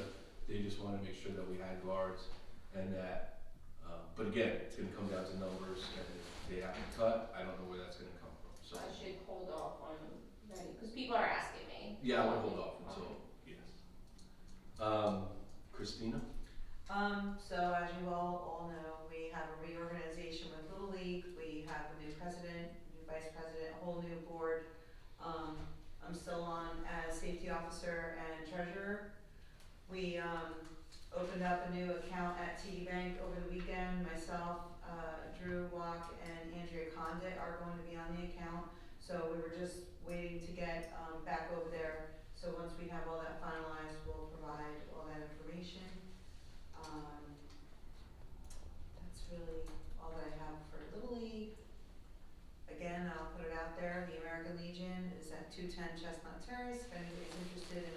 They just wanted to make sure that we had guards and that, but again, it's gonna come down to numbers, and if they have to cut, I don't know where that's gonna come from, so. I should hold off on that, because people are asking me. Yeah, I would hold off until, yes. Christina? So as you all know, we have a reorganization with Little League, we have a new president, new vice president, a whole new board. I'm still on as safety officer and treasurer. We, opened up a new account at TD Bank over the weekend. Myself, Drew Walk, and Andrea Condit are going to be on the account. So we were just waiting to get, back over there. So once we have all that finalized, we'll provide all that information. That's really all that I have for Little League. Again, I'll put it out there, the American Legion is at 210 Chestnut Terrace. If anybody's interested in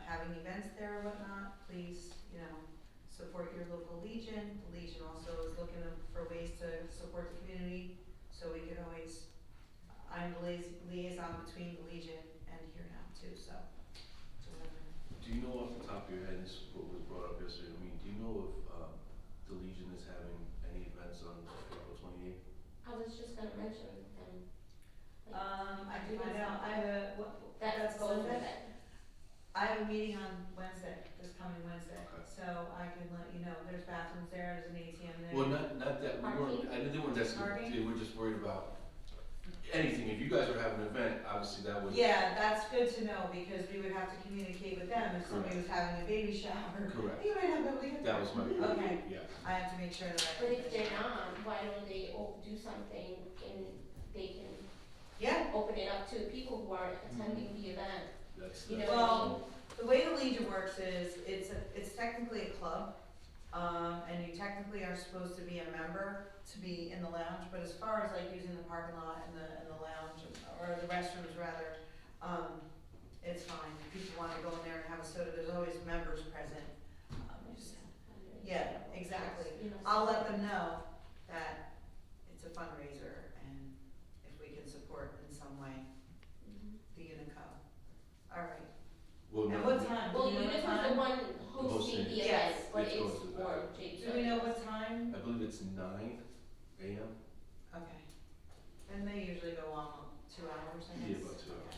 having events there or whatnot, please, you know, support your local Legion. The Legion also is looking for ways to support the community, so we could always, I'm the liaison between the Legion and here now too, so. Do you know off the top of your head, this is what was brought up yesterday, I mean, do you know if, the Legion is having any events on April 28th? I was just gonna mention them. I can find out, I have a, That's Sunday? Sunday. I have a meeting on Wednesday, this coming Wednesday, Okay. so I can let you know, there's bathrooms there, there's an ATM there. Well, not that, we weren't, I didn't want that, Parking? we're just worried about anything, if you guys are having an event, obviously that would. Yeah, that's good to know, because we would have to communicate with them if somebody was having a baby shower. Correct. You might have nobody get That there. was my, Okay. yeah, I have to make sure that I. But if they're not, why don't they do something and they can Yeah, open it up to people who are attending the event? that's, You know that's. what I Well, mean? the way the Legion works is, it's technically a club, and you technically are supposed to be a member to be in the lounge, but as far as like using the parking lot and the lounge, or the restrooms rather, it's fine. If people wanna go in there and have a soda, there's always members present. Yeah, exactly. You know, I'll let them know that it's a fundraiser and if we can support in some way Mhm. the Unico. Alright, Well, and no, what time? Well, Do you know what Unicorn's time? the one hosting Hosting. the Yes. event, but It's it's hosted by- for Jake's. Do we know what time? I believe it's 9 AM, Okay. And they usually go on 2 hours, I yeah, guess? about 2 hours.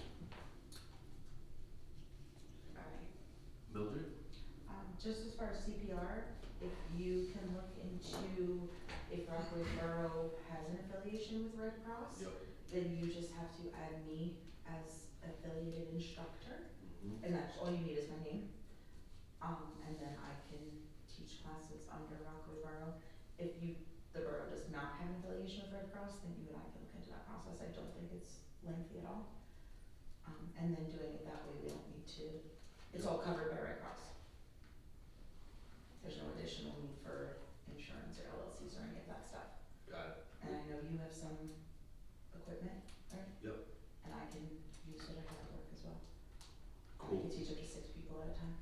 Alright. Mildred? Just as far as CPR, if you can look into if Rockaway Borough has an affiliation with Red Cross, Yep. then you just have to add me as affiliated instructor, Mm-hmm. and that's all you need is my name. And then I can teach classes under Rockaway Borough. If the borough does not have an affiliation with Red Cross, then you and I can look into that process. I don't think it's lengthy at all. And then doing it that way, we don't need to, it's all covered by Red Cross. There's no additional need for insurance or LLCs or any of that stuff. Got it. And I know you have some equipment, right? Yep. And I can use it at work as well. I Cool. can teach up to 6 people at a time.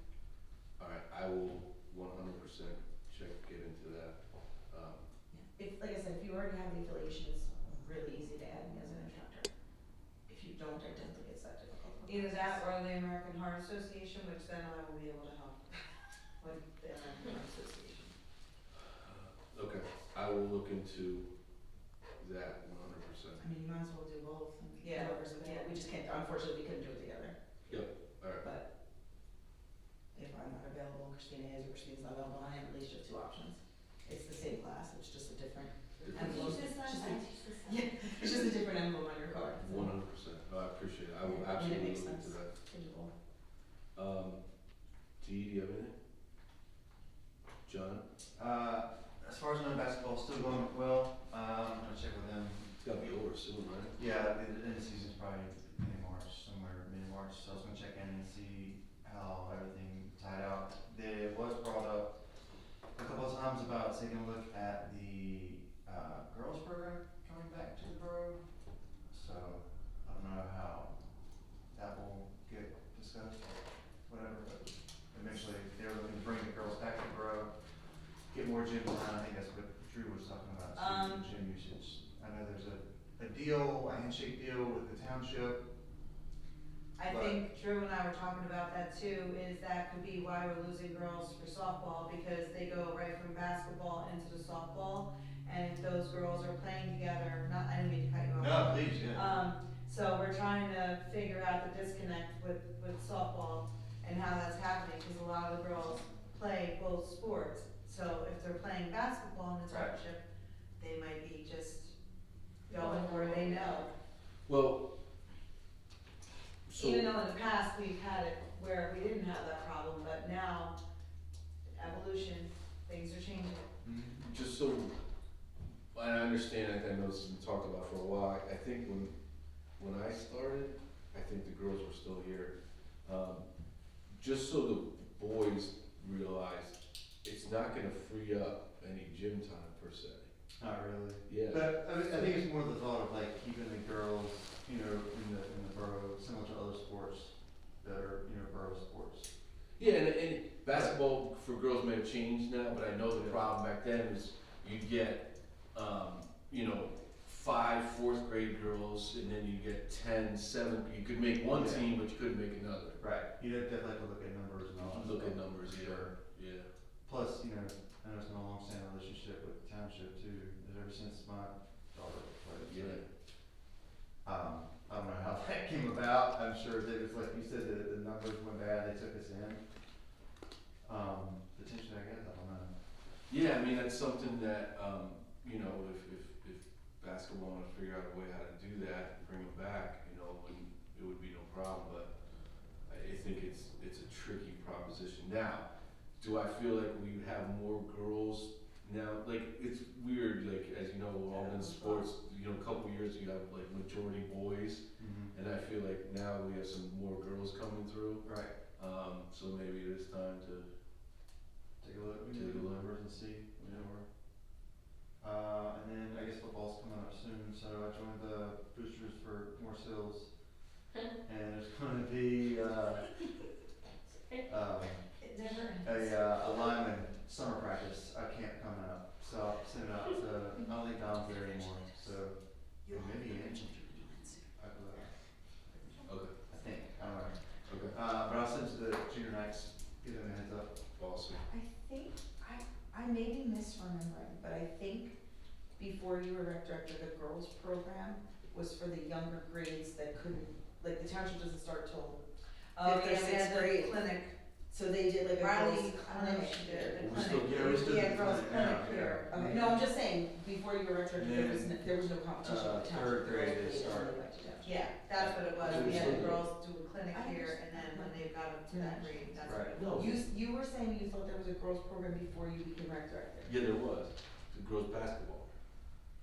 Alright, I will 100% get into that. If, like I said, if you already have the affiliation, it's really easy to add me as an instructor. If you don't, I don't think it's that difficult. Either that or the American Heart Association, which then I will be able to help with the American Heart Association. Okay, I will look into that 100%. I mean, you might as well do both. And Yeah, whoever's available. We just can't, unfortunately, we couldn't do it together. Alright, But if I'm not available and Christina is, or Christina's not available, I have at least just 2 options. It's the same class, it's just a different emblem. Yeah, it's just a different emblem on your card. 100%. No, I appreciate it. I will Yeah, I mean, it absolutely makes look into sense. that. Digital. Dee, do you have anything? John? As far as men's basketball, still going well. I'm gonna check with them. It's gotta be over soon, right? Yeah, the end of the season's probably in March, somewhere mid-March, so I was gonna check in and see how everything tied out. There was brought up a couple of times about taking a look at the, girls program coming back to the borough. So, I don't know how that will get discussed, whatever, but eventually they're looking to bring the girls back to the borough, get more gym time. I think that's what Drew was talking about, too, gym usage. I know there's a deal, a handshake deal with the township, I think Drew and I were talking about that too, is that could be why we're losing girls for softball, because they go right from basketball into the softball, and if those girls are playing together, I didn't mean to cut you off. No, please, yeah. So we're trying to figure out the disconnect with softball and how that's happening, because a lot of the girls play both sports. So if they're playing basketball in the Right. township, they might be just going where they know. Well, so. Even though in the past we've had it where we didn't have that problem, but now, evolution, things are changing. Just so, I understand, I know this has been talked about for a while, I think when I started, I think the girls were still here. Just so the boys realize, it's not gonna free up any gym time per se. Not really. Yeah. But I think it's more the thought of like keeping the girls, in the borough, similar to other sports that are, borough sports. Yeah, and basketball for girls may have changed now, but I know the Yeah. problem back then is you'd get, 5 fourth grade girls, and then you get 10 7th, you could make one Yeah. team, but you couldn't make another. Right. You'd have to like look at numbers and all that Look stuff. at numbers, yeah, Sure. yeah. Plus, I know it's been a long-standing relationship with the township too, ever since my daughter played. so, Yeah. I don't know how that came about, I'm sure that it was like you said, the numbers went bad, they took us in. Potentially, I guess, I don't know. Yeah, I mean, that's something that, if basketball wanted to figure out a way how to do that and bring them back, it would be no problem, but I think it's a tricky proposition. Now, do I feel like we have more girls now? Like, it's weird, like, as you know, all in sports, a couple years you have like majority boys, and I feel like now we have some more girls coming through. Right. So maybe it is time to, Take a look, Take a look. numbers and see, and then I guess football's coming up soon, so I joined the boosters for Morse Hills. And there's gonna be, It never ends. a lineman summer practice, camp coming up, so I'll send it out to, I don't think Dom's there anymore, so, maybe Angie. okay, I think, I don't know. okay, But I'll send it to the junior nights, give them a heads up. awesome. I think, I may be misremembering, but I think before you were rec director, the girls program was for the younger grades that couldn't, like, the township doesn't start till Oh, fifth or yeah, we sixth had the grade. clinic. So they did like a Riley, girls' I don't know if clinic. she did, the We still- clinic. yeah, we still Yeah, do girls' clinic clinic now, here. yeah. Okay, no, I'm just saying, before you were rec director, there was no competition with the township. third grade Girls they played and start. they went to township. Yeah, that's what it was, So we we had the still- girls do a clinic I here, understand. and then when they got up to that grade, that's what Right. it No, You were saying you thought there was a girls program before you became rec director. yeah, there was, the girls' basketball.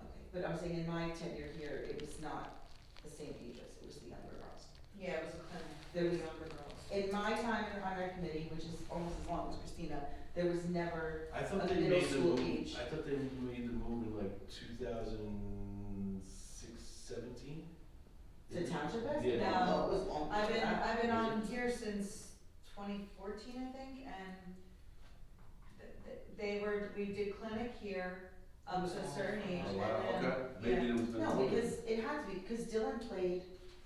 Okay, but I'm saying in my tenure here, it was not the same ages, it was the younger girls. Yeah, it was a clinic. There was- younger girls. In my time in the High Rec Committee, which is almost as long as Christina, there was never I thought a they middle made the school move, age. I thought they made the move in like 2006, 17? to township basketball. Yeah. No, it was long I've before been, that. I've been Is on it? here since 2014, I think, and we did clinic here up to a certain age, Oh, and wow, then, okay, maybe it was the. No, because it had to be, because Dylan played,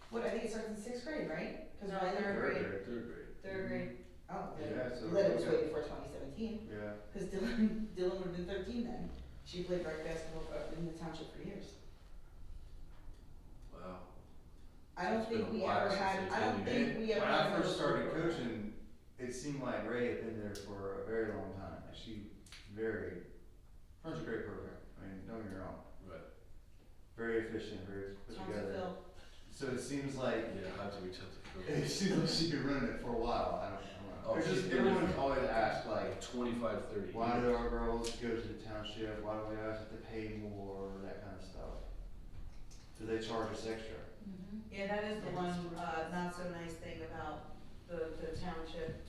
what, I think it starts in sixth grade, right? Cause No, Riley- third grade. Third grade. third grade. Oh, Yeah, so. then it was way before 2017, Yeah. cause Dylan would've been 13 then. She played rec basketball in the township for years. Wow. I don't It's been think a we while ever since had, they've I don't been think we ever When had. I a first middle started school program. coaching, it seemed like Ray had been there for a very long time. Like she runs a great program. I mean, don't get me wrong. Right. Very efficient, very put Tons of together. Phil. So it seems like, Yeah, I had to reach out to it seems like she'd been running it for a while. I don't know. Oh, It's she's just, been there everyone's for- always asked like, 25, 30 why years. do our girls go to the township? Why do we always have to pay more? That kind of stuff. Do they charge us extra? Yeah, that is the one, not so nice thing about the township,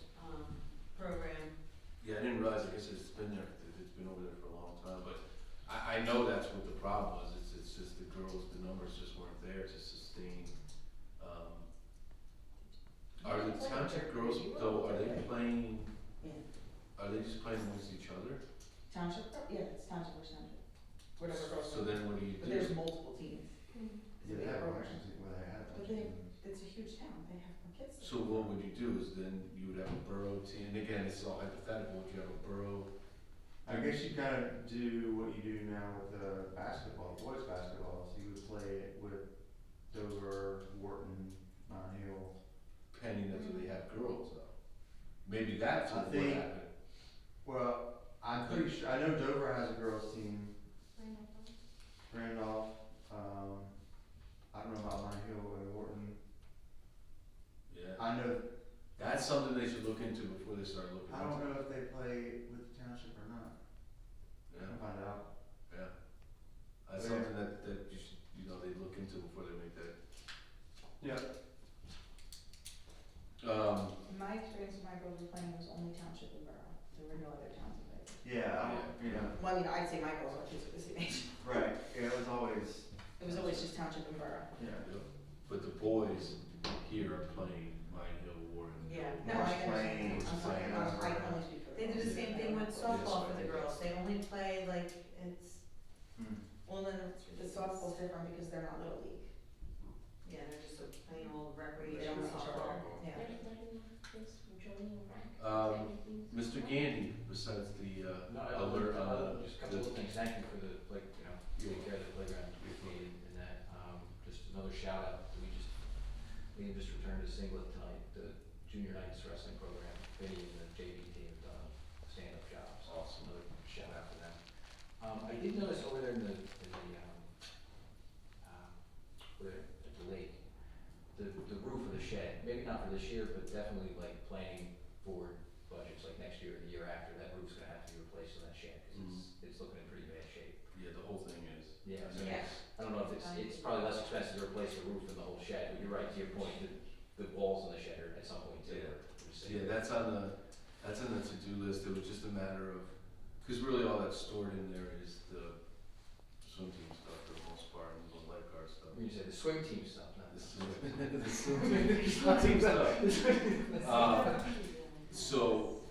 program. Yeah, I didn't realize, I guess it's been there, it's been over there for a long time, but I know that's what the problem was, it's just the girls, the numbers just weren't there to sustain. Are the township girls, though, are they playing, Yeah. are they just playing against each other? Township, yeah, it's township versus township. Whatever girls. So then what do you But there's do? multiple teams. Yeah, they have elections where they have. But they- it's a huge town, they have more kids. So what would you do is then you would have a borough team, and again, it's all hypothetical, would you have a borough? I guess you kind of do what you do now with the basketball, boys basketball, so you would play it with Dover, Wharton, Mount Hill. Pending that they have girls though. Maybe that's I what would think- happen. Well, I'm pretty sure, I know Dover has a girls team, Randolph, I don't know about Mount Hill and Wharton. Yeah. I know, That's something they should look into before they start looking I into. don't know if they play with the township or not, Yeah, I'll find out. yeah. That's Yeah. something that you should, they look into before they make that. Yeah. In my experience, when my girls were playing, it was only township and borough, there were no other towns invited. Yeah, Well, I mean, I'd say my girls, our kids were the same age. right, yeah, it was always, It was always just township and borough. yeah. But the boys here are playing Mine Hill, Warren. Yeah, No, no, I it's playing, understand. it's I'm sorry, playing, I can only speak for. They do the same thing with softball for the girls, they only play like, it's, Well, then the softball's different because they're not little league. yeah, they're just a plain old They recreational don't play softball, softball. yeah. Mr. Gandy, besides the, alert on Just a couple of things, thank you for the, taking care of the playground with me and that, just another shout out, we just returned to singlet tonight, the junior nights wrestling program, Vinny and the JV team have done a stand-up job, so Awesome. another shout out to them. I did notice over there over there at the lake, the roof of the shed, maybe not for this year, but definitely like planning forward budgets, like next year or the year after, that roof's gonna have to be replaced on that shed, cause it's looking in pretty bad shape. yeah, the whole thing is. Yeah, so Yeah. I don't know if it's probably less expensive to replace the roof than the whole shed, but you're right, to your point, the walls in the shed are at some point too. Yeah, that's on the to-do list, it was just a matter of, cause really all that's stored in there is the swim team stuff for the most part, and the lifeguard stuff. When you say the swim team stuff, not The the swim team stuff. So,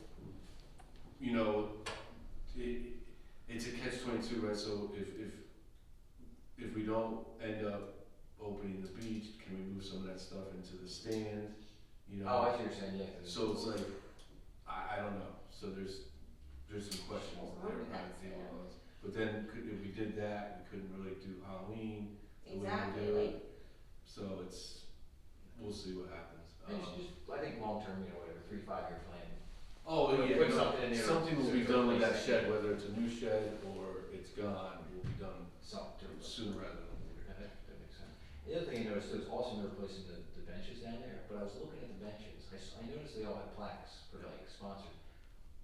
it's a catch-22, right, so if we don't end up opening the beach, can we move some of that stuff into the stand, Oh, I see what you're saying, yeah. So it's like, I don't know, so there's some questions there about the deal with those. But then, if we did that, we couldn't really do Halloween, the way we Exactly, do like, it, so we'll see what happens. I think long-term, whatever, 3-5 year plan. Oh, yeah, Put no, something in there something will to be done with that replace shed, it. whether it's a new shed or it's gone, will be done Something to sooner rather than later. Okay, that makes sense. The other thing I noticed, it was awesome they're replacing the benches down there, but I was looking at the benches, I noticed they all had plaques for like sponsors.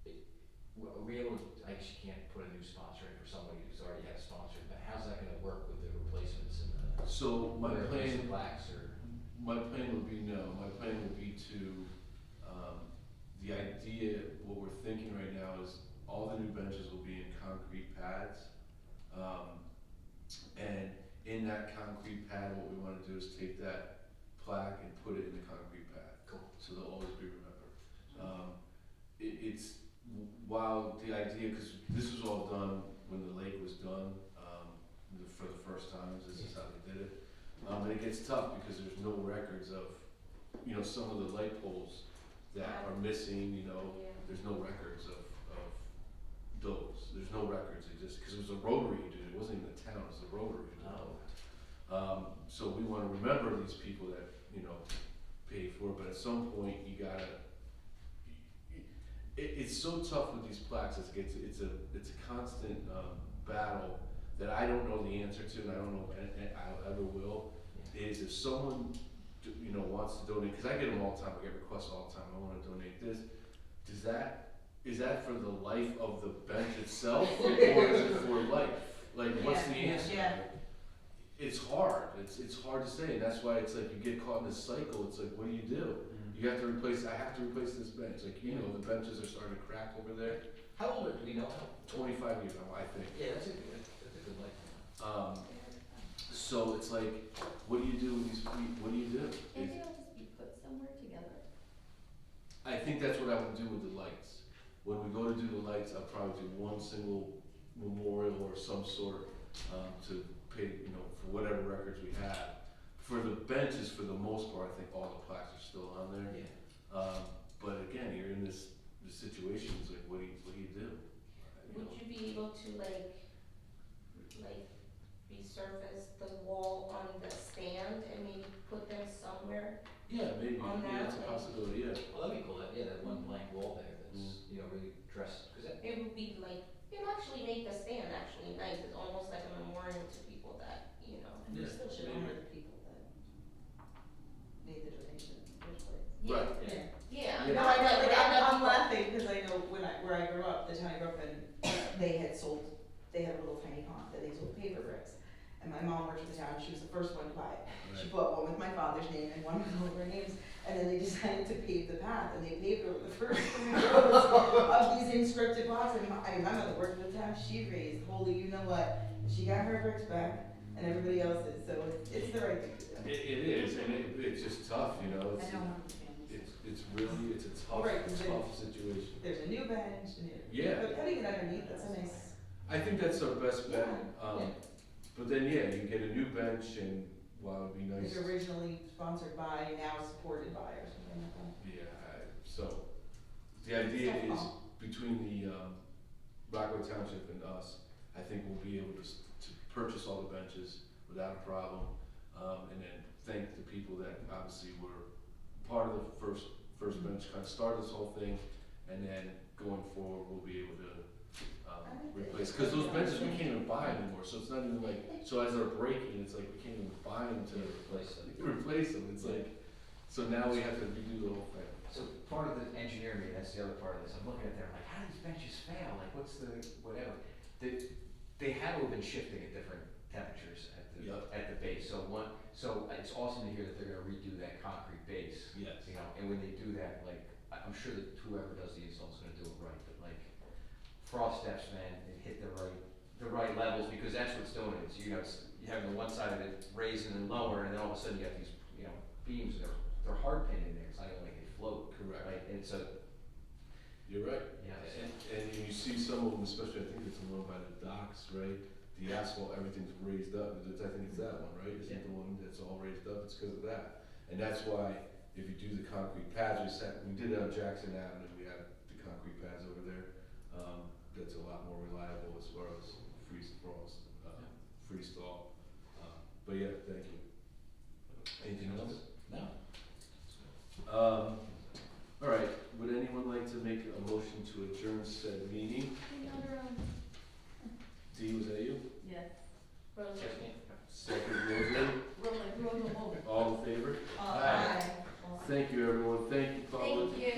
Are we able to, I actually can't put a new sponsor in for somebody who's already had a sponsor, but how's that gonna work with the replacements and the? So my replacing plan, plaques or? my plan would be to, the idea, what we're thinking right now is all the new benches will be in concrete pads. And in that concrete pad, what we wanna do is take that plaque and put it in the concrete pad. Cool. So they'll always be remembered. It's, while the idea, cause this was all done when the lake was done, for the first time, this is how they did it. And it gets tough because there's no records of, some of the light poles that are missing, there's no records of those. There's no records exist, cause it was a rotary you did, it wasn't even the town, it was the rotary. who did it. So we wanna remember these people that, paid for it, but at some point you gotta, it's so tough with these plaques, it's a constant, battle that I don't know the answer to, and I don't know, and I ever will, is if someone, wants to donate, cause I get them all the time, I get requests all the time, I wanna donate this, is that for the life of the bench itself, or is it for life? Like, what's the answer? Yeah. It's hard, it's hard to say, and that's why it's like, you get caught in this cycle, it's like, what do? You have to I have to replace this bench, like, the benches are starting to crack over there, How old do we know? 25 years now, I think. Yeah, that's a good life. So it's like, what do you do with these, what do you do? can't they all just be put somewhere together? I think that's what I would do with the lights. When we go to do the lights, I'll probably do one single memorial or some sort, to pay, for whatever records we have For the benches, for the most part, I think all the plaques are still on there. Yeah. But again, you're in this situation, it's like, what do you do? Would you be able to like resurface the wall on the stand and maybe put them somewhere? Yeah, maybe, On yeah, that, it's a like- possibility, yeah. Well, that'd be cool, that one blank wall there that's, you know, really dressed, cause that, It would be like, it'll actually make the stand actually nice, it's almost like a memorial to people that, you know. And we Yeah, still should maybe. honor the people that made the donation in the first place. Right. yeah. Yeah, Yeah. No, no, I know, like, like, I'm people- laughing, because I know where I grew up, the town I grew up in, they had a little tiny pond that they sold paper bricks. And my mom worked for the town, she was the first one to buy it. She Right. bought one with my father's name and one with all of our names, and then they decided to pave the path, and they paved over the first 3 rows of these inscripted plots, and my mother worked for the town, she raised, holy you know what, she got her bricks back, and everybody else's, so it's the right thing to do. It is, and it's just tough, you know, I know one of the families. it's really, it's a tough, Right, 'cause tough situation. There's a new bench, and Yeah. but putting it underneath, that's a nice. I think that's our best bet, Yeah. but then, yeah, you get a new bench and, wow, it'd be nice. It's originally sponsored by, now supported by, or something like that. Yeah, so, the idea It's is, tough. between the, Rockaway Township and us, I think we'll be able to purchase all the benches without a problem, and then thank the people that obviously were part of the first bench, kind of started this whole thing, and then going forward, we'll be able to, replace, cause those benches, we can't even buy anymore, so it's not even like, so as they're breaking, it's like, we can't even buy them to replace them, it's like, so now we have to redo the whole thing. So part of the engineering, that's the other part of this, I'm looking at them like, how do these benches fail, like what's the, whatever. They have been shifting at different temperatures Yep. at the base, so it's awesome to hear that they're gonna redo that concrete base. Yes. You know, and when they do that, like, I'm sure that whoever does the install is gonna do it right, but like, frost steps, man, they hit the right levels, because that's what's doing it, so, you know, you have the one side of it raising and lower, and then all of a sudden you got these, you know, beams, and they're hard pinned in there, it's not even like they float. Correct. Right, and so, You're right. yeah, And you see some of them, especially, I think it's the one by the docks, right? The asphalt, everything's raised up, I think it's that one, right? Isn't it the one that's all raised up, it's because of that. And that's why, if you do the concrete pads, we did it on Jackson Avenue, we have the concrete pads over there. That's a lot more reliable as far as freeze thaw. But yeah, thank you. Anything else? no. All right, would anyone like to make a motion to adjourn said meeting? Dee, was that you? Yes. Rosie. Second, Roseanne, Roll. all in favor? Aye. Thank you, everyone, thank you, public. Thank you.